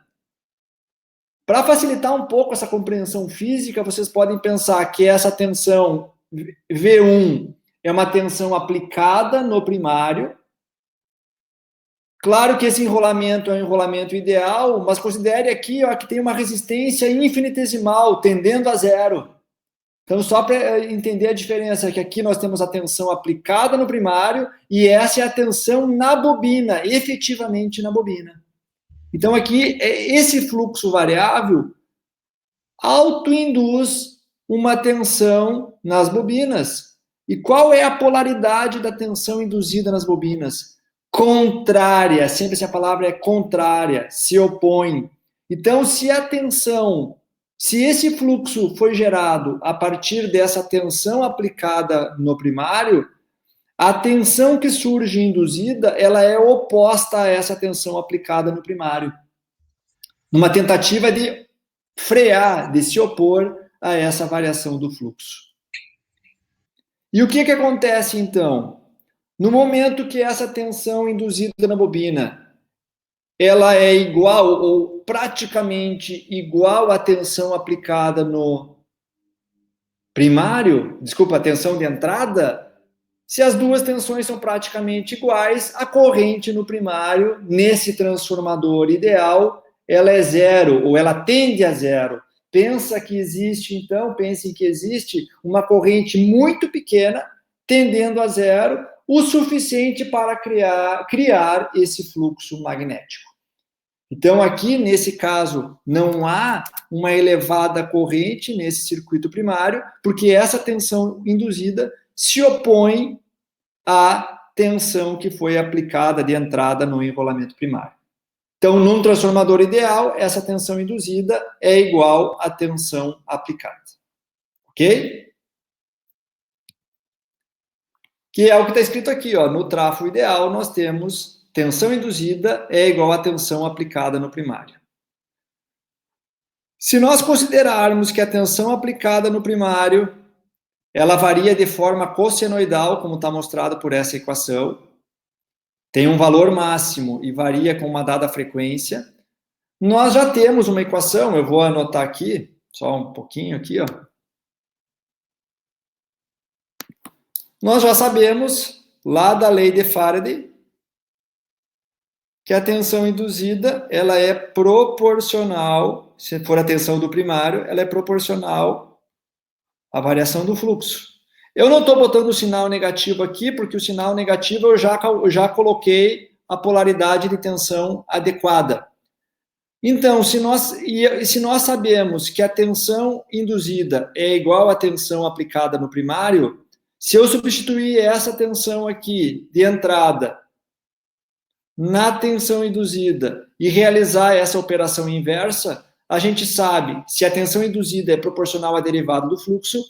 Para facilitar um pouco essa compreensão física, vocês podem pensar que essa tensão V1 é uma tensão aplicada no primário. Claro que esse enrolamento é um enrolamento ideal, mas considere aqui que tem uma resistência infinitesimal, tendendo a zero. Então, só para entender a diferença, que aqui nós temos a tensão aplicada no primário e essa é a tensão na bobina, efetivamente na bobina. Então, aqui, esse fluxo variável autoinduz uma tensão nas bobinas. E qual é a polaridade da tensão induzida nas bobinas? Contrária, sempre essa palavra é contrária, se opõe. Então, se esse fluxo foi gerado a partir dessa tensão aplicada no primário, a tensão que surge induzida, ela é oposta a essa tensão aplicada no primário. Numa tentativa de frear, de se opor a essa variação do fluxo. E o que acontece, então? No momento que essa tensão induzida na bobina, ela é igual ou praticamente igual à tensão aplicada no primário, a tensão de entrada, se as duas tensões são praticamente iguais, a corrente no primário, nesse transformador ideal, ela é zero, ou ela tende a zero. Pensem que existe uma corrente muito pequena, tendendo a zero, o suficiente para criar esse fluxo magnético. Então, aqui, nesse caso, não há uma elevada corrente nesse circuito primário, porque essa tensão induzida se opõe à tensão que foi aplicada de entrada no enrolamento primário. Então, num transformador ideal, essa tensão induzida é igual à tensão aplicada. Ok? Que é o que está escrito aqui, no trafo ideal, nós temos tensão induzida é igual à tensão aplicada no primário. Se nós considerarmos que a tensão aplicada no primário, ela varia de forma cossenoidal, como está mostrado por essa equação, tem um valor máximo e varia com uma dada frequência, nós já temos uma equação, eu vou anotar aqui, só um pouquinho aqui, Nós já sabemos, lá da lei de Faraday, que a tensão induzida, ela é proporcional, se for a tensão do primário, ela é proporcional à variação do fluxo. Eu não estou botando o sinal negativo aqui, porque o sinal negativo eu já coloquei a polaridade de tensão adequada. Então, se nós sabemos que a tensão induzida é igual à tensão aplicada no primário, se eu substituir essa tensão aqui de entrada na tensão induzida e realizar essa operação inversa, a gente sabe se a tensão induzida é proporcional à derivada do fluxo,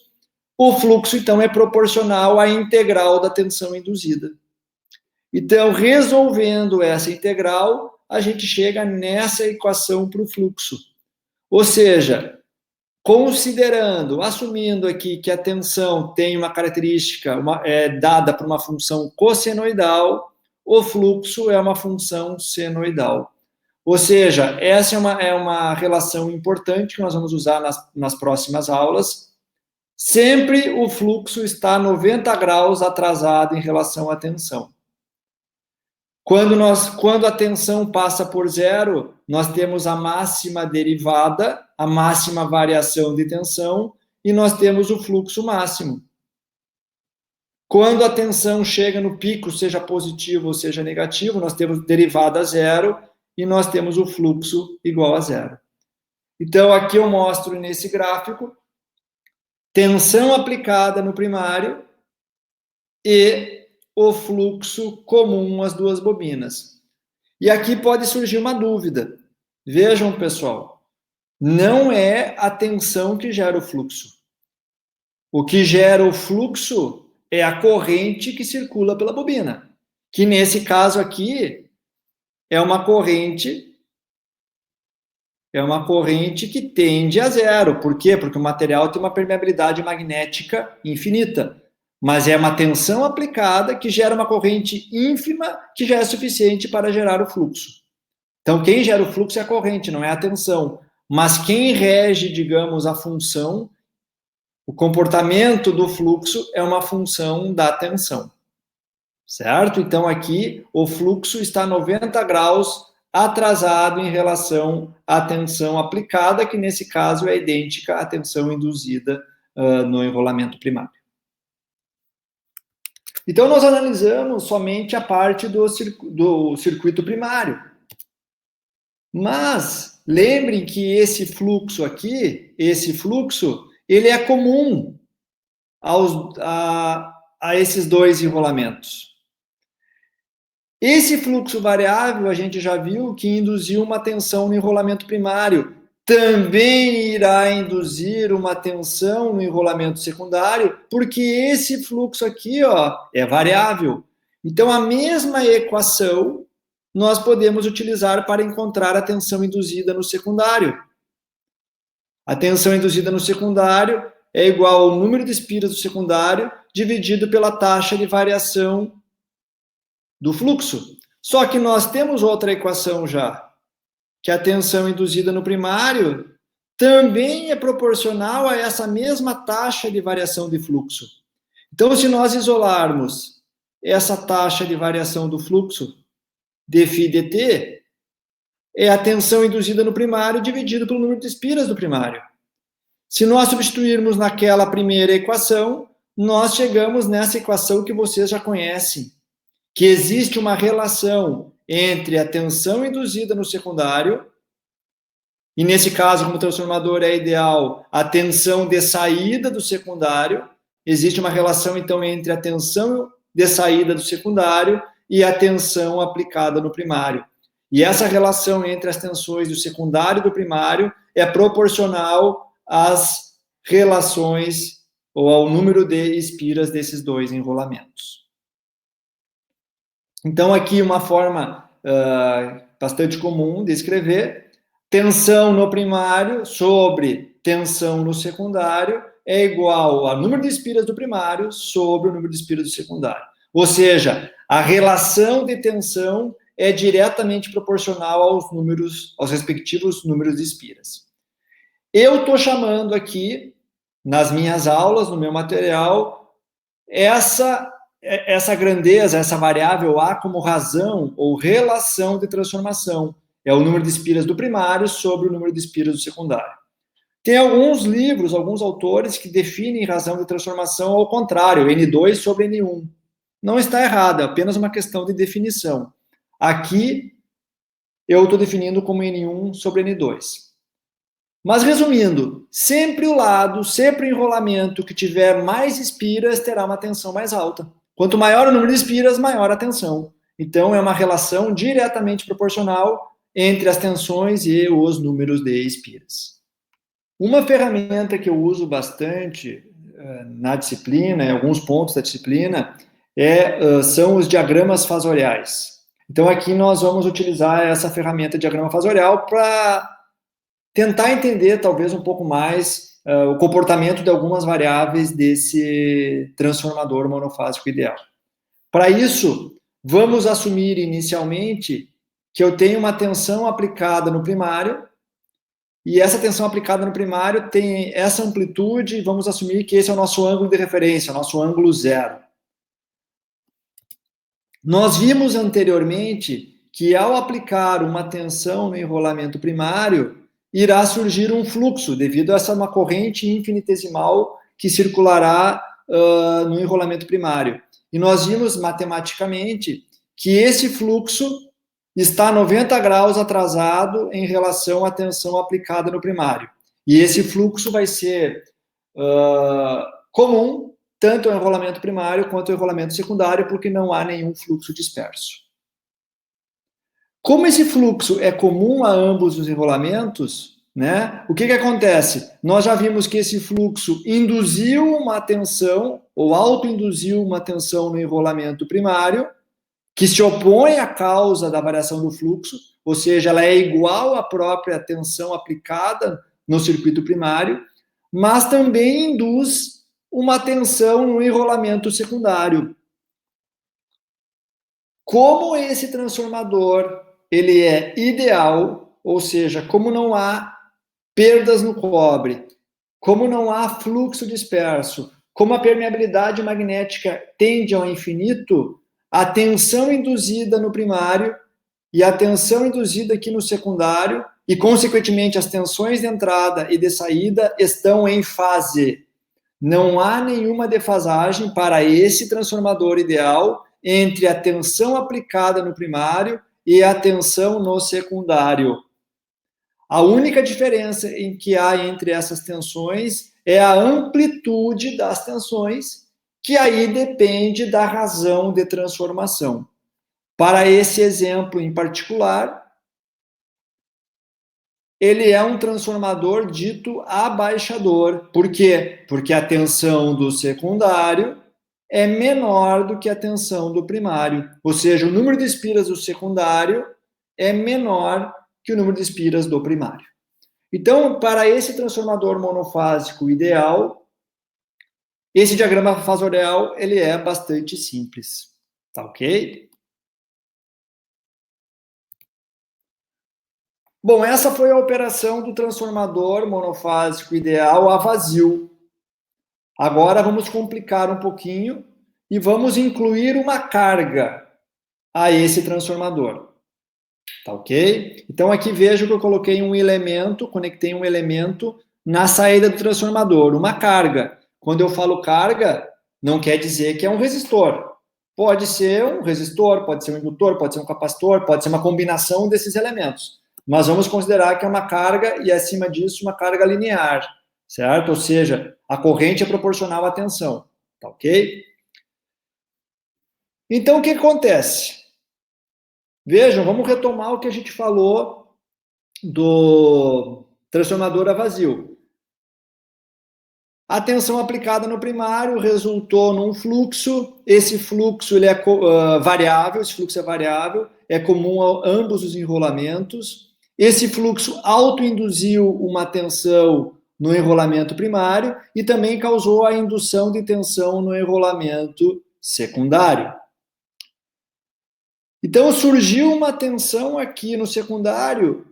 o fluxo, então, é proporcional à integral da tensão induzida. Então, resolvendo essa integral, a gente chega nessa equação para o fluxo. Ou seja, assumindo aqui que a tensão tem uma característica dada por uma função cossenoidal, o fluxo é uma função senoidal. Ou seja, essa é uma relação importante que nós vamos usar nas próximas aulas. Sempre o fluxo está 90 graus atrasado em relação à tensão. Quando a tensão passa por zero, nós temos a máxima derivada, a máxima variação de tensão, e nós temos o fluxo máximo. Quando a tensão chega no pico, seja positivo ou seja negativo, nós temos derivada zero e nós temos o fluxo igual a zero. Então, aqui eu mostro nesse gráfico tensão aplicada no primário e o fluxo comum às duas bobinas. E aqui pode surgir uma dúvida. Vejam, pessoal, não é a tensão que gera o fluxo. O que gera o fluxo é a corrente que circula pela bobina, que nesse caso aqui é uma corrente que tende a zero. Por quê? Porque o material tem uma permeabilidade magnética infinita, mas é uma tensão aplicada que gera uma corrente ínfima que já é suficiente para gerar o fluxo. Então, quem gera o fluxo é a corrente, não é a tensão. Mas quem rege, digamos, a função, o comportamento do fluxo é uma função da tensão. Certo? Então, aqui, o fluxo está 90 graus atrasado em relação à tensão aplicada, que nesse caso é idêntica à tensão induzida no enrolamento primário. Então, nós analisamos somente a parte do circuito primário. Mas, lembrem que esse fluxo aqui, ele é comum a esses dois enrolamentos. Esse fluxo variável, a gente já viu que induziu uma tensão no enrolamento primário. Também irá induzir uma tensão no enrolamento secundário, porque esse fluxo aqui, ó, é variável. Então, a mesma equação nós podemos utilizar para encontrar a tensão induzida no secundário. A tensão induzida no secundário é igual ao número de espiras do secundário dividido pela taxa de variação do fluxo. Só que nós temos outra equação já, que a tensão induzida no primário também é proporcional a essa mesma taxa de variação de fluxo. Então, se nós isolarmos essa taxa de variação do fluxo, dφ dt, é a tensão induzida no primário dividido pelo número de espiras do primário. Se nós substituirmos naquela primeira equação, nós chegamos nessa equação que vocês já conhecem, que existe uma relação entre a tensão induzida no secundário, e nesse caso, como transformador é ideal, a tensão de saída do secundário. Existe uma relação, então, entre a tensão de saída do secundário e a tensão aplicada no primário. E essa relação entre as tensões do secundário e do primário é proporcional às relações ou ao número de espiras desses dois enrolamentos. Então, aqui uma forma bastante comum de escrever: tensão no primário sobre tensão no secundário é igual ao número de espiras do primário sobre o número de espiras do secundário. Ou seja, a relação de tensão é diretamente proporcional aos respectivos números de espiras. Eu estou chamando aqui, nas minhas aulas, no meu material, essa grandeza, essa variável A como razão ou relação de transformação. É o número de espiras do primário sobre o número de espiras do secundário. Tem alguns livros, alguns autores que definem razão de transformação ao contrário, N2 sobre N1. Não está errado, é apenas uma questão de definição. Aqui, eu estou definindo como N1 sobre N2. Mas, resumindo, sempre o enrolamento que tiver mais espiras terá uma tensão mais alta. Quanto maior o número de espiras, maior a tensão. Então, é uma relação diretamente proporcional entre as tensões e os números de espiras. Uma ferramenta que eu uso bastante na disciplina, em alguns pontos da disciplina, são os diagramas fasoriais. Então, aqui nós vamos utilizar essa ferramenta de diagrama fasorial para tentar entender, talvez, um pouco mais o comportamento de algumas variáveis desse transformador monofásico ideal. Para isso, vamos assumir inicialmente que eu tenho uma tensão aplicada no primário, e essa tensão aplicada no primário tem essa amplitude, e vamos assumir que esse é o nosso ângulo de referência, o nosso ângulo zero. Nós vimos anteriormente que, ao aplicar uma tensão no enrolamento primário, irá surgir um fluxo, devido a uma corrente infinitesimal que circulará no enrolamento primário. E nós vimos matematicamente que esse fluxo está 90 graus atrasado em relação à tensão aplicada no primário. E esse fluxo vai ser comum tanto ao enrolamento primário quanto ao enrolamento secundário, porque não há nenhum fluxo disperso. Como esse fluxo é comum a ambos os enrolamentos, né? O que acontece? Nós já vimos que esse fluxo induziu uma tensão, ou autoinduziu uma tensão no enrolamento primário, que se opõe à causa da variação do fluxo, ou seja, ela é igual à própria tensão aplicada no circuito primário, mas também induz uma tensão no enrolamento secundário. Como esse transformador ele é ideal, ou seja, como não há perdas no cobre, como não há fluxo disperso, como a permeabilidade magnética tende ao infinito, a tensão induzida no primário e a tensão induzida aqui no secundário, e, consequentemente, as tensões de entrada e de saída estão em fase. Não há nenhuma defasagem para esse transformador ideal entre a tensão aplicada no primário e a tensão no secundário. A única diferença em que há entre essas tensões é a amplitude das tensões, que aí depende da razão de transformação. Para esse exemplo em particular, ele é um transformador dito abaixador. Por quê? Porque a tensão do secundário é menor do que a tensão do primário. Ou seja, o número de espiras do secundário é menor que o número de espiras do primário. Então, para esse transformador monofásico ideal, esse diagrama fasorial ele é bastante simples. Tá ok? Bom, essa foi a operação do transformador monofásico ideal a vazio. Agora vamos complicar um pouquinho e vamos incluir uma carga a esse transformador. Tá ok? Então aqui vejo que eu coloquei um elemento, conectei um elemento na saída do transformador, uma carga. Quando eu falo carga, não quer dizer que é um resistor. Pode ser um resistor, pode ser um indutor, pode ser um capacitor, pode ser uma combinação desses elementos. Mas vamos considerar que é uma carga e, acima disso, uma carga linear, certo? Ou seja, a corrente é proporcional à tensão, tá ok? Então, o que acontece? Vejam, vamos retomar o que a gente falou do transformador a vazio. A tensão aplicada no primário resultou num fluxo. Esse fluxo ele é variável, esse fluxo é variável, é comum a ambos os enrolamentos. Esse fluxo autoinduziu uma tensão no enrolamento primário e também causou a indução de tensão no enrolamento secundário. Então surgiu uma tensão aqui no secundário,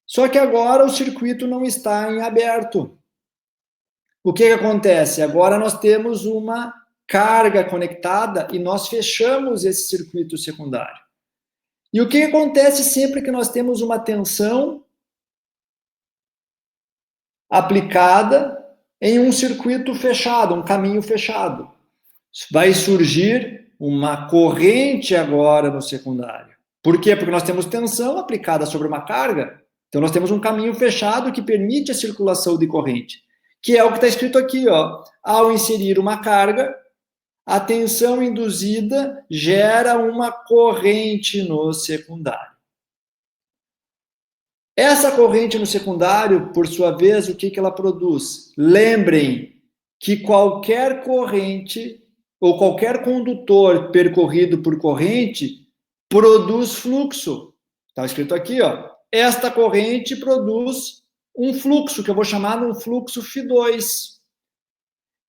só que agora o circuito não está em aberto. O que acontece? Agora nós temos uma carga conectada e nós fechamos esse circuito secundário. E o que acontece sempre que nós temos uma tensão aplicada em um circuito fechado, um caminho fechado? Vai surgir uma corrente agora no secundário. Por quê? Porque nós temos tensão aplicada sobre uma carga, então nós temos um caminho fechado que permite a circulação de corrente, que é o que está escrito aqui, ó. Ao inserir uma carga, a tensão induzida gera uma corrente no secundário. Essa corrente no secundário, por sua vez, o que ela produz? Lembrem que qualquer corrente ou qualquer condutor percorrido por corrente produz fluxo. Está escrito aqui, ó. Esta corrente produz um fluxo, que eu vou chamar de um fluxo φ2.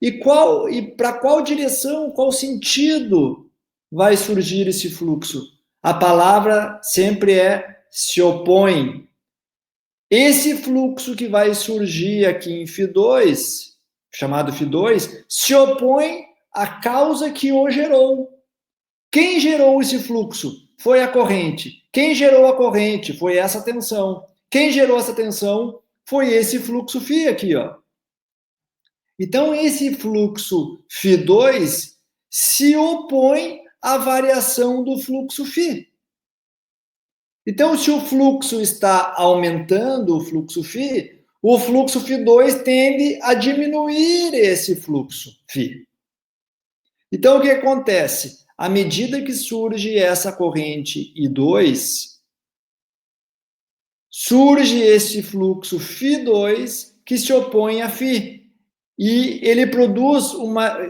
E para qual direção, qual sentido vai surgir esse fluxo? A palavra sempre é se opõe. Esse fluxo que vai surgir aqui em φ2, chamado φ2, se opõe à causa que o gerou. Quem gerou esse fluxo? Foi a corrente. Quem gerou a corrente? Foi essa tensão. Quem gerou essa tensão? Foi esse fluxo φ aqui, ó. Então, esse fluxo φ2 se opõe à variação do fluxo φ. Então, se o fluxo está aumentando, o fluxo φ2 tende a diminuir esse fluxo φ. Então, o que acontece? À medida que surge essa corrente I2, surge esse fluxo Φ2 que se opõe a Φ. E ele produz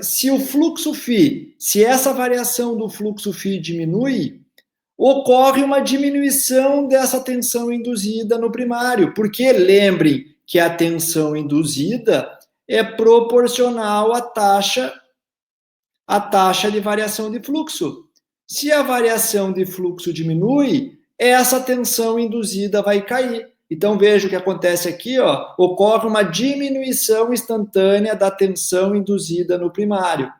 se o fluxo Φ, se essa variação do fluxo Φ diminui, ocorre uma diminuição dessa tensão induzida no primário, porque lembrem que a tensão induzida é proporcional à taxa de variação de fluxo. Se a variação de fluxo diminui, essa tensão induzida vai cair. Então, veja o que acontece aqui, ó, ocorre uma diminuição instantânea da tensão induzida no primário.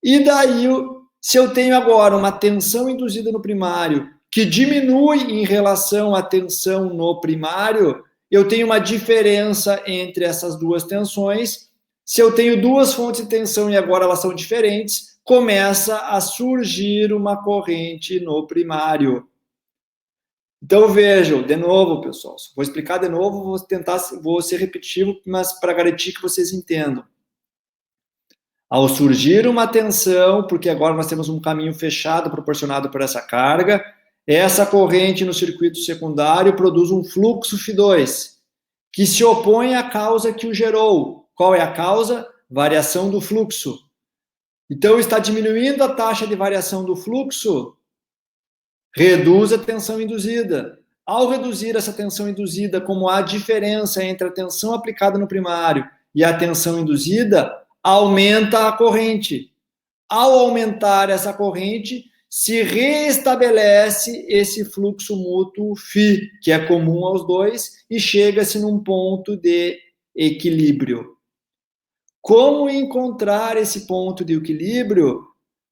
E daí, se eu tenho agora uma tensão induzida no primário que diminui em relação à tensão no primário, eu tenho uma diferença entre essas duas tensões. Se eu tenho duas fontes de tensão e agora elas são diferentes, começa a surgir uma corrente no primário. Então vejam, de novo, pessoal, vou explicar de novo, vou ser repetitivo, mas para garantir que vocês entendam. Ao surgir uma tensão, porque agora nós temos um caminho fechado proporcionado por essa carga, essa corrente no circuito secundário produz um fluxo Φ2, que se opõe à causa que o gerou. Qual é a causa? Variação do fluxo. Então, está diminuindo a taxa de variação do fluxo, reduz a tensão induzida. Ao reduzir essa tensão induzida, como há diferença entre a tensão aplicada no primário e a tensão induzida, aumenta a corrente. Ao aumentar essa corrente, se reestabelece esse fluxo mútuo Φ, que é comum aos dois, e chega-se num ponto de equilíbrio. Como encontrar esse ponto de equilíbrio?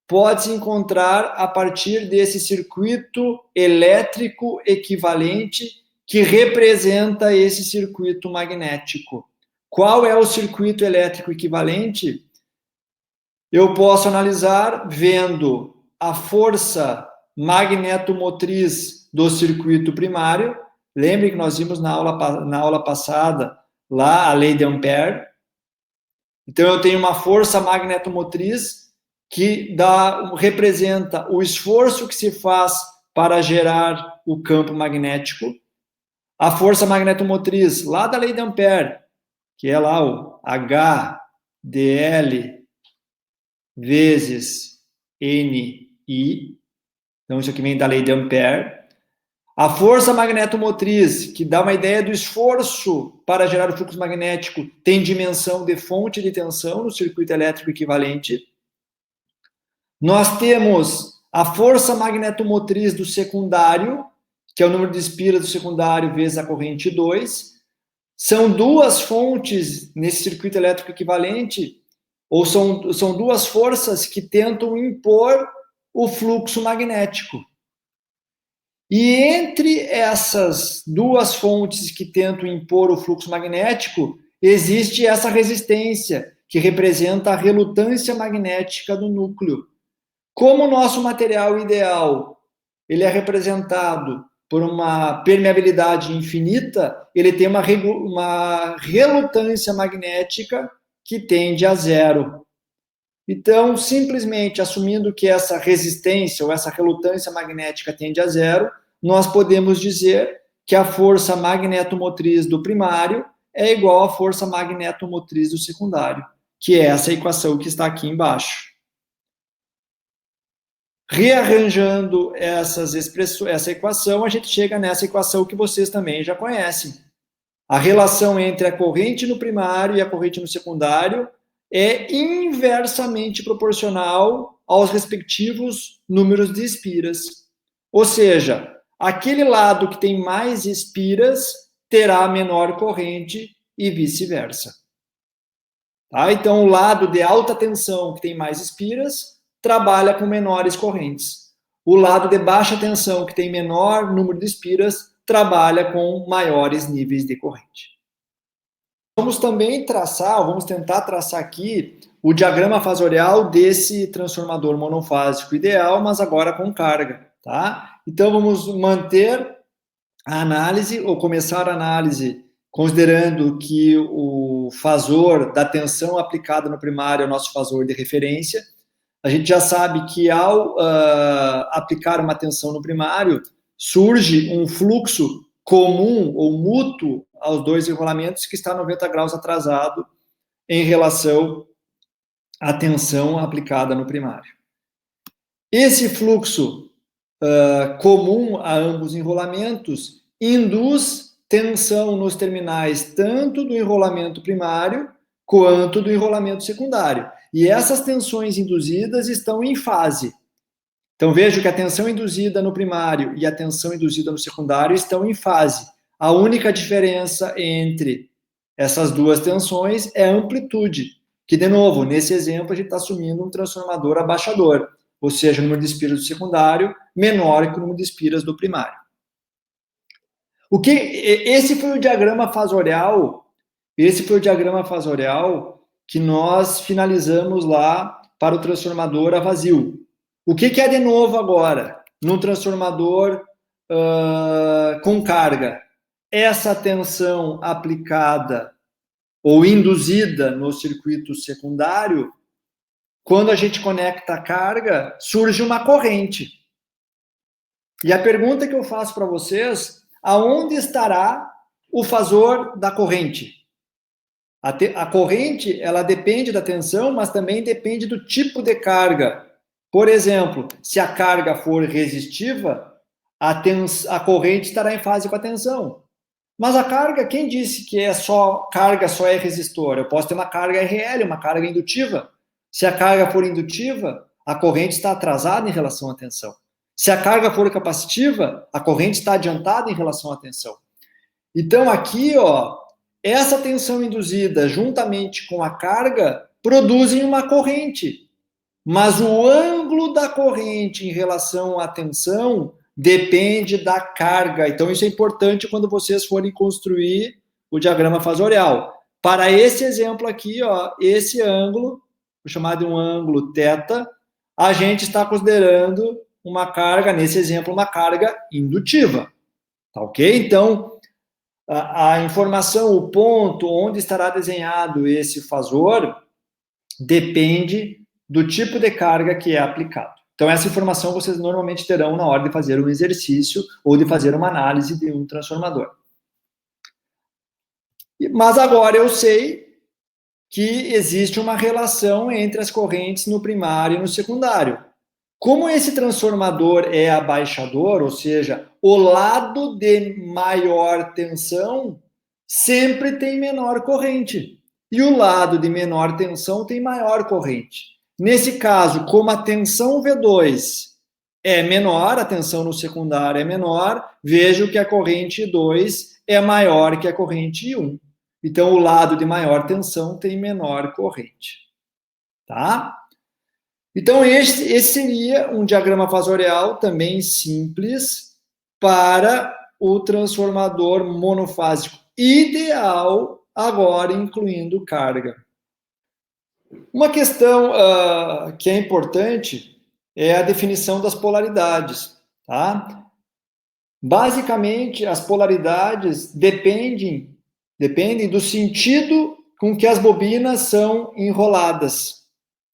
Pode-se encontrar a partir desse circuito elétrico equivalente que representa esse circuito magnético. Qual é o circuito elétrico equivalente? Eu posso analisar vendo a força magnetomotriz do circuito primário. Lembre que nós vimos na aula passada lá a lei de Ampère. Então eu tenho uma força magnetomotriz que representa o esforço que se faz para gerar o campo magnético. A força magnetomotriz lá da lei de Ampère, que é lá o HDL vezes NI. Então, isso aqui vem da lei de Ampère. A força magnetomotriz, que dá uma ideia do esforço para gerar o fluxo magnético, tem dimensão de fonte de tensão no circuito elétrico equivalente. Nós temos a força magnetomotriz do secundário, que é o número de espiras do secundário vezes a corrente 2. São duas fontes nesse circuito elétrico equivalente, ou são duas forças que tentam impor o fluxo magnético. E entre essas duas fontes que tentam impor o fluxo magnético, existe essa resistência, que representa a relutância magnética do núcleo. Como o nosso material ideal ele é representado por uma permeabilidade infinita, ele tem uma relutância magnética que tende a zero. Então, simplesmente assumindo que essa resistência ou essa relutância magnética tende a zero, nós podemos dizer que a força magnetomotriz do primário é igual à força magnetomotriz do secundário, que é essa equação que está aqui embaixo. Rearranjando essa equação, a gente chega nessa equação que vocês também já conhecem. A relação entre a corrente no primário e a corrente no secundário é inversamente proporcional aos respectivos números de espiras. Ou seja, aquele lado que tem mais espiras terá menor corrente e vice-versa. Tá? Então, o lado de alta tensão que tem mais espiras trabalha com menores correntes. O lado de baixa tensão, que tem menor número de espiras, trabalha com maiores níveis de corrente. Vamos também vamos tentar traçar aqui o diagrama fasorial desse transformador monofásico ideal, mas agora com carga, tá? Então, vamos manter a análise, ou começar a análise, considerando que o fasor da tensão aplicada no primário é o nosso fasor de referência. A gente já sabe que ao aplicar uma tensão no primário, surge um fluxo comum ou mútuo aos dois enrolamentos que está 90 graus atrasado em relação à tensão aplicada no primário. Esse fluxo comum a ambos enrolamentos induz tensão nos terminais tanto do enrolamento primário quanto do enrolamento secundário. E essas tensões induzidas estão em fase. Então, vejo que a tensão induzida no primário e a tensão induzida no secundário estão em fase. A única diferença entre essas duas tensões é a amplitude, que, de novo, nesse exemplo, a gente está assumindo um transformador abaixador, ou seja, o número de espiras do secundário menor que o número de espiras do primário. Esse foi o diagrama fasorial que nós finalizamos lá para o transformador a vazio. O que é de novo agora no transformador com carga? Essa tensão aplicada ou induzida no circuito secundário, quando a gente conecta a carga, surge uma corrente. E a pergunta que eu faço para vocês, aonde estará o fasor da corrente? A corrente, ela depende da tensão, mas também depende do tipo de carga. Por exemplo, se a carga for resistiva, a corrente estará em fase com a tensão. Mas a carga, quem disse que carga só é resistor? Eu posso ter uma carga RL, uma carga indutiva. Se a carga for indutiva, a corrente está atrasada em relação à tensão. Se a carga for capacitiva, a corrente está adiantada em relação à tensão. Então, aqui, essa tensão induzida juntamente com a carga produzem uma corrente. Mas o ângulo da corrente em relação à tensão depende da carga. Então, isso é importante quando vocês forem construir o diagrama fasorial. Para esse exemplo aqui, esse ângulo, vou chamar de um ângulo θ, a gente está considerando uma carga, nesse exemplo, uma carga indutiva. Tá ok? Então, a informação, o ponto onde estará desenhado esse fasor, depende do tipo de carga que é aplicado. Então, essa informação vocês normalmente terão na hora de fazer um exercício ou de fazer uma análise de um transformador. Mas agora eu sei que existe uma relação entre as correntes no primário e no secundário. Como esse transformador é abaixador, ou seja, o lado de maior tensão sempre tem menor corrente. E o lado de menor tensão tem maior corrente. Nesse caso, como a tensão V2 é menor, a tensão no secundário é menor, vejo que a corrente 2 é maior que a corrente 1. Então, o lado de maior tensão tem menor corrente. Tá? Então, esse seria um diagrama fasorial também simples para o transformador monofásico ideal, agora incluindo carga. Uma questão que é importante é a definição das polaridades. Tá? Basicamente, as polaridades dependem do sentido com que as bobinas são enroladas.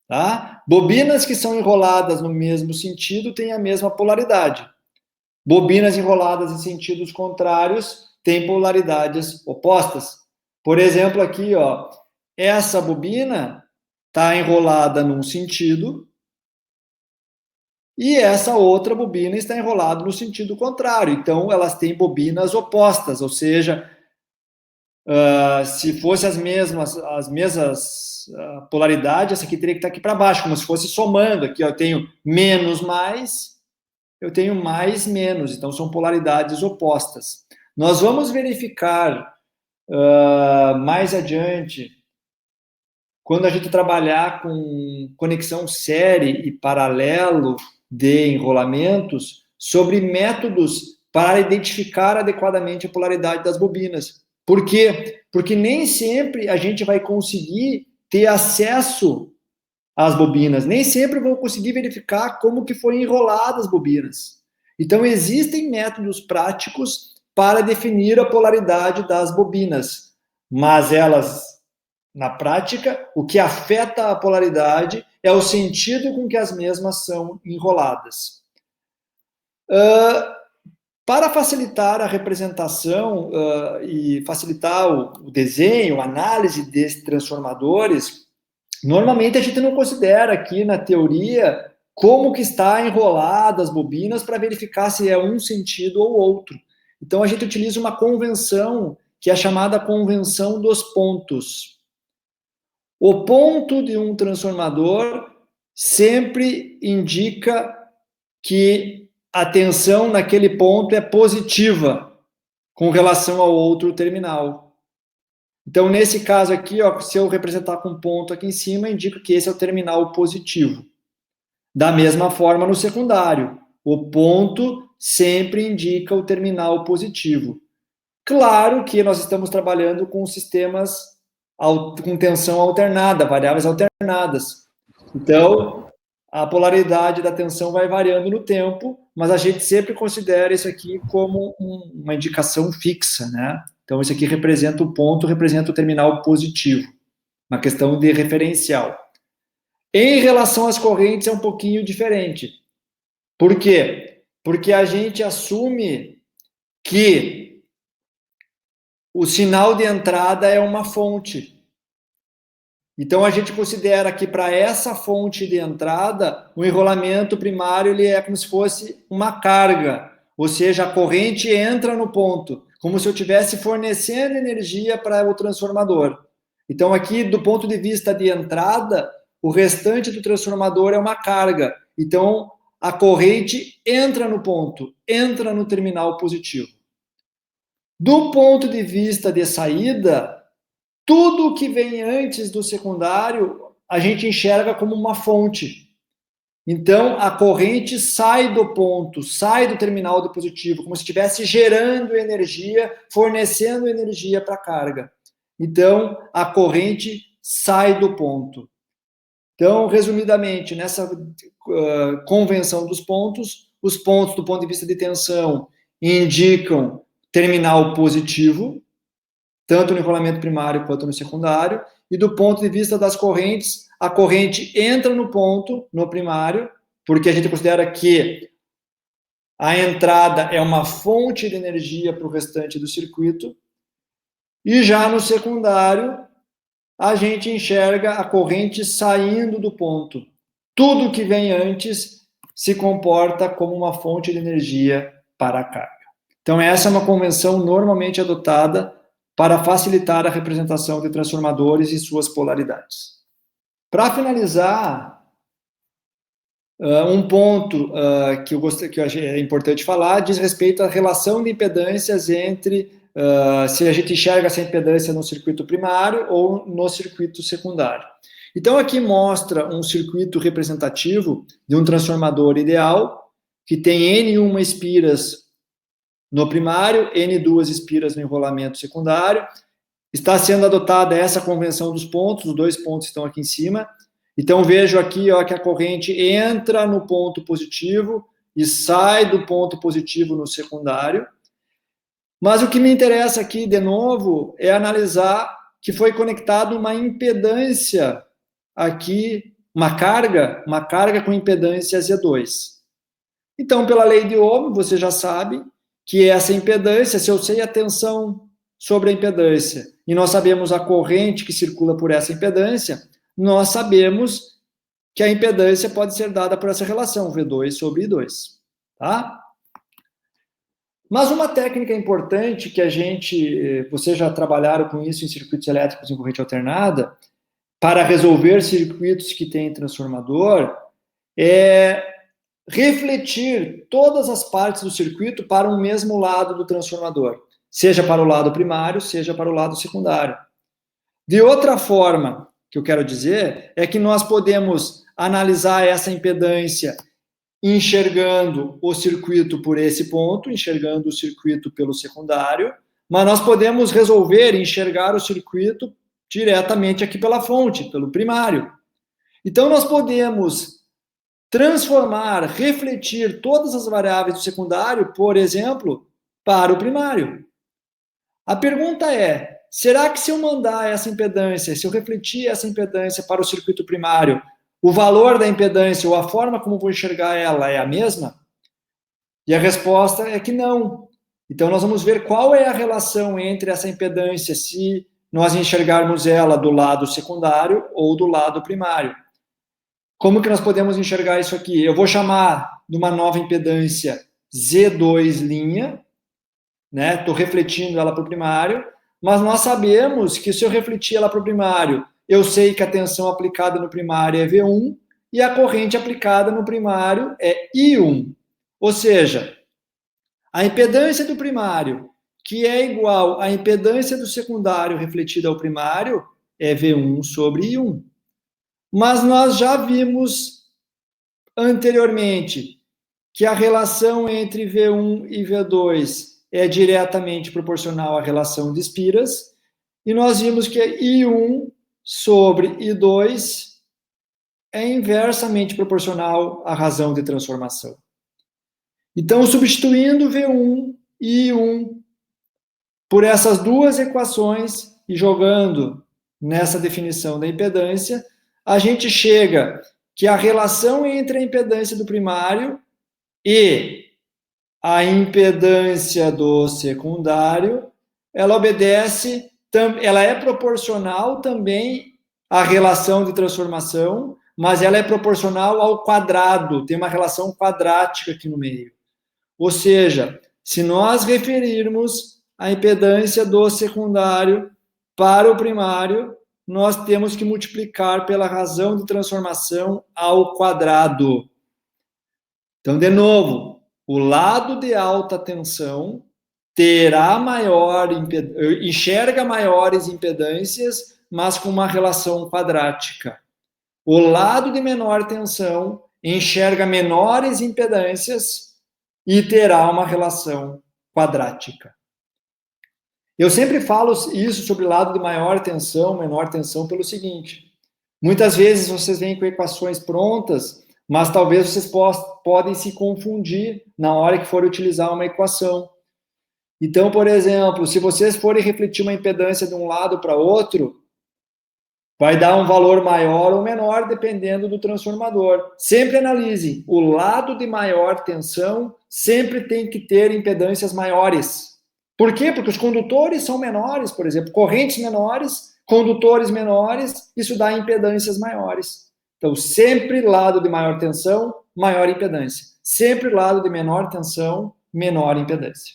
Tá? Bobinas que são enroladas no mesmo sentido têm a mesma polaridade. Bobinas enroladas em sentidos contrários têm polaridades opostas. Por exemplo, aqui, essa bobina está enrolada num sentido e essa outra bobina está enrolada no sentido contrário. Então, elas têm bobinas opostas, ou seja, se fosse as mesmas polaridades, essa aqui teria que estar aqui para baixo, como se fosse somando. Aqui eu tenho menos mais, eu tenho mais menos. Então, são polaridades opostas. Nós vamos verificar mais adiante, quando a gente trabalhar com conexão série e paralelo de enrolamentos, sobre métodos para identificar adequadamente a polaridade das bobinas. Por quê? Porque nem sempre a gente vai conseguir ter acesso às bobinas, nem sempre vou conseguir verificar como que foram enroladas as bobinas. Então, existem métodos práticos para definir a polaridade das bobinas, mas elas, na prática, o que afeta a polaridade é o sentido com que as mesmas são enroladas. Para facilitar a representação e facilitar o desenho, a análise desses transformadores, normalmente a gente não considera aqui na teoria como que está enrolada as bobinas para verificar se é um sentido ou outro. Então a gente utiliza uma convenção que é chamada convenção dos pontos. O ponto de um transformador sempre indica que a tensão naquele ponto é positiva com relação ao outro terminal. Então, nesse caso aqui, ó, se eu representar com um ponto aqui em cima, indica que esse é o terminal positivo. Da mesma forma, no secundário, o ponto sempre indica o terminal positivo. Claro que nós estamos trabalhando com sistemas com tensão alternada, variáveis alternadas. Então, a polaridade da tensão vai variando no tempo, mas a gente sempre considera isso aqui como uma indicação fixa, né? Então, isso aqui representa o ponto, representa o terminal positivo, uma questão de referencial. Em relação às correntes, é um pouquinho diferente. Por quê? Porque a gente assume que o sinal de entrada é uma fonte. Então, a gente considera que para essa fonte de entrada, o enrolamento primário ele é como se fosse uma carga, ou seja, a corrente entra no ponto, como se eu estivesse fornecendo energia para o transformador. Então, aqui, do ponto de vista de entrada, o restante do transformador é uma carga. Então, a corrente entra no ponto, entra no terminal positivo. Do ponto de vista de saída, tudo que vem antes do secundário, a gente enxerga como uma fonte. Então, a corrente sai do ponto, sai do terminal de positivo, como se estivesse gerando energia, fornecendo energia para a carga. Então, a corrente sai do ponto. Então, resumidamente, nessa convenção dos pontos, os pontos, do ponto de vista de tensão, indicam terminal positivo, tanto no enrolamento primário quanto no secundário, e do ponto de vista das correntes, a corrente entra no ponto, no primário, porque a gente considera que a entrada é uma fonte de energia para o restante do circuito, e já no secundário, a gente enxerga a corrente saindo do ponto. Tudo que vem antes se comporta como uma fonte de energia para a carga. Então, essa é uma convenção normalmente adotada para facilitar a representação de transformadores e suas polaridades. Para finalizar, um ponto que eu achei importante falar diz respeito à relação de impedâncias entre se a gente enxerga essa impedância no circuito primário ou no circuito secundário. Então, aqui mostra um circuito representativo de um transformador ideal, que tem N1 espiras no primário, N2 espiras no enrolamento secundário. Está sendo adotada essa convenção dos pontos, os dois pontos estão aqui em cima. Então, vejo aqui que a corrente entra no ponto positivo e sai do ponto positivo no secundário. Mas o que me interessa aqui, de novo, é analisar que foi conectado uma impedância aqui, uma carga com impedância Z2. Então, pela lei de Ohm, você já sabe que essa impedância, se eu sei a tensão sobre a impedância, e nós sabemos a corrente que circula por essa impedância, nós sabemos que a impedância pode ser dada por essa relação, V2 sobre I2. Tá? Mas uma técnica importante que vocês já trabalharam com isso em circuitos elétricos em corrente alternada, para resolver circuitos que têm transformador, é refletir todas as partes do circuito para um mesmo lado do transformador, seja para o lado primário, seja para o lado secundário. De outra forma, que eu quero dizer, é que nós podemos analisar essa impedância enxergando o circuito por esse ponto, enxergando o circuito pelo secundário, mas nós podemos resolver enxergar o circuito diretamente aqui pela fonte, pelo primário. Então, nós podemos transformar, refletir todas as variáveis do secundário, por exemplo, para o primário. A pergunta é, será que se eu mandar essa impedância, se eu refletir essa impedância para o circuito primário, o valor da impedância ou a forma como vou enxergar ela é a mesma? E a resposta é que não. Então, nós vamos ver qual é a relação entre essa impedância, se nós enxergarmos ela do lado secundário ou do lado primário. Como que nós podemos enxergar isso aqui? Eu vou chamar de uma nova impedância Z2', né? Estou refletindo ela para o primário, mas nós sabemos que se eu refletir ela para o primário, eu sei que a tensão aplicada no primário é V1 e a corrente aplicada no primário é I1. Ou seja, a impedância do primário, que é igual à impedância do secundário refletida ao primário, é V1 sobre I1. Mas nós já vimos anteriormente que a relação entre V1 e V2 é diretamente proporcional à relação de espiras, e nós vimos que I1 sobre I2 é inversamente proporcional à razão de transformação. Então, substituindo V1 e I1 por essas duas equações e jogando nessa definição da impedância, a gente chega que a relação entre a impedância do primário e a impedância do secundário, ela obedece, ela é proporcional também à relação de transformação, mas ela é proporcional ao quadrado, tem uma relação quadrática aqui no meio. Ou seja, se nós referirmos a impedância do secundário para o primário, nós temos que multiplicar pela razão de transformação ao quadrado. Então, de novo, o lado de alta tensão terá enxerga maiores impedâncias, mas com uma relação quadrática. O lado de menor tensão enxerga menores impedâncias e terá uma relação quadrática. Eu sempre falo isso sobre o lado de maior tensão, menor tensão, pelo seguinte: muitas vezes vocês vêm com equações prontas, mas talvez vocês podem se confundir na hora que forem utilizar uma equação. Então, por exemplo, se vocês forem refletir uma impedância de um lado para outro, vai dar um valor maior ou menor, dependendo do transformador. Sempre analise, o lado de maior tensão sempre tem que ter impedâncias maiores. Por quê? Porque os condutores são menores, por exemplo, correntes menores, condutores menores, isso dá impedâncias maiores. Então, sempre lado de maior tensão, maior impedância. Sempre lado de menor tensão, menor impedância.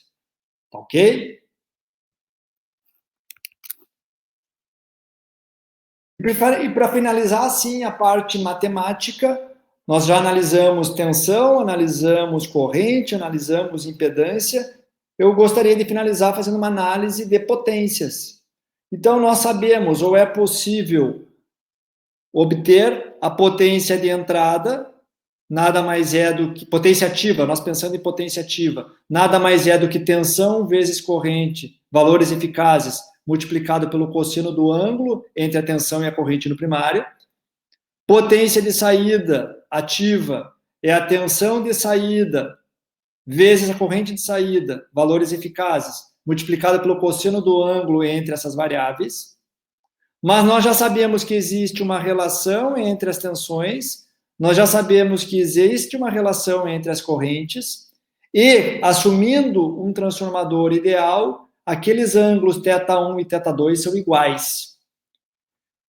Ok? E para finalizar, assim, a parte matemática, nós já analisamos tensão, analisamos corrente, analisamos impedância. Eu gostaria de finalizar fazendo uma análise de potências. Então, nós sabemos, ou é possível obter a potência de entrada, nada mais é do que potência ativa, nós pensando em potência ativa, nada mais é do que tensão vezes corrente, valores eficazes, multiplicado pelo cosseno do ângulo entre a tensão e a corrente no primário. Potência de saída ativa é a tensão de saída vezes a corrente de saída, valores eficazes, multiplicado pelo cosseno do ângulo entre essas variáveis. Mas nós já sabemos que existe uma relação entre as tensões, nós já sabemos que existe uma relação entre as correntes, e, assumindo um transformador ideal, aqueles ângulos θ1 e θ2 são iguais.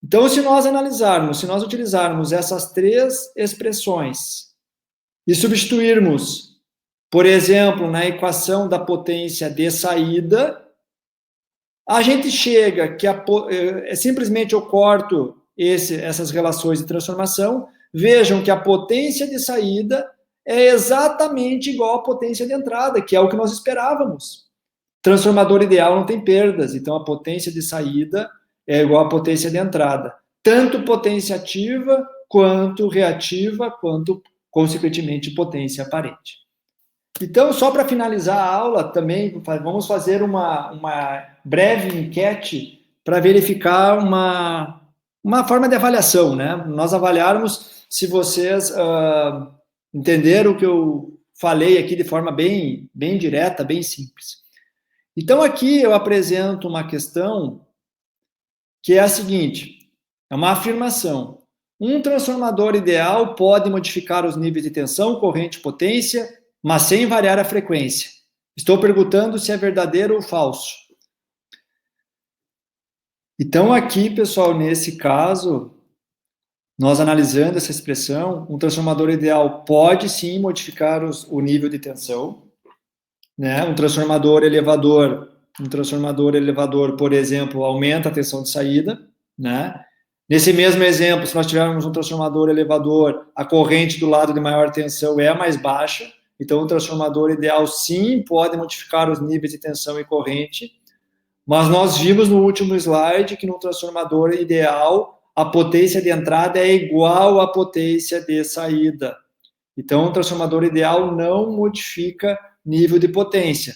Então, se nós analisarmos, se nós utilizarmos essas três expressões e substituirmos, por exemplo, na equação da potência de saída, a gente chega que simplesmente eu corto essas relações de transformação, vejam que a potência de saída é exatamente igual à potência de entrada, que é o que nós esperávamos. Transformador ideal não tem perdas, então a potência de saída é igual à potência de entrada. Tanto potência ativa, quanto reativa, quanto, consequentemente, potência aparente. Então, só para finalizar a aula, também vamos fazer uma breve enquete para verificar uma forma de avaliação, né? Nós avaliarmos se vocês entenderam o que eu falei aqui de forma bem direta, bem simples. Então, aqui eu apresento uma questão que é a seguinte, é uma afirmação. Um transformador ideal pode modificar os níveis de tensão, corrente e potência mas sem variar a frequência. Estou perguntando se é verdadeiro ou falso. Então, aqui, pessoal, nesse caso, nós analisando essa expressão, um transformador ideal pode sim modificar o nível de tensão, né? Um transformador elevador, por exemplo, aumenta a tensão de saída, né? Nesse mesmo exemplo, se nós tivermos um transformador elevador, a corrente do lado de maior tensão é mais baixa, então o transformador ideal sim pode modificar os níveis de tensão e corrente, mas nós vimos no último slide que no transformador ideal a potência de entrada é igual à potência de saída. Então, o transformador ideal não modifica nível de potência.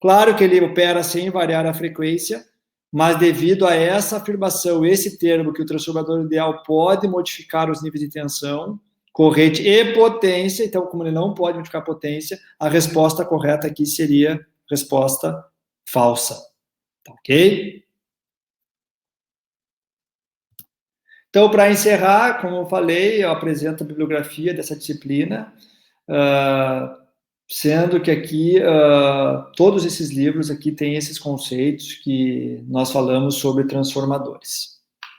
Claro que ele opera sem variar a frequência, mas devido a essa afirmação, esse termo que o transformador ideal pode modificar os níveis de tensão, corrente e potência, então, como ele não pode modificar potência, a resposta correta aqui seria resposta falsa. Ok? Então, para encerrar, como eu falei, eu apresento a bibliografia dessa disciplina, sendo que aqui, todos esses livros aqui têm esses conceitos que nós falamos sobre transformadores.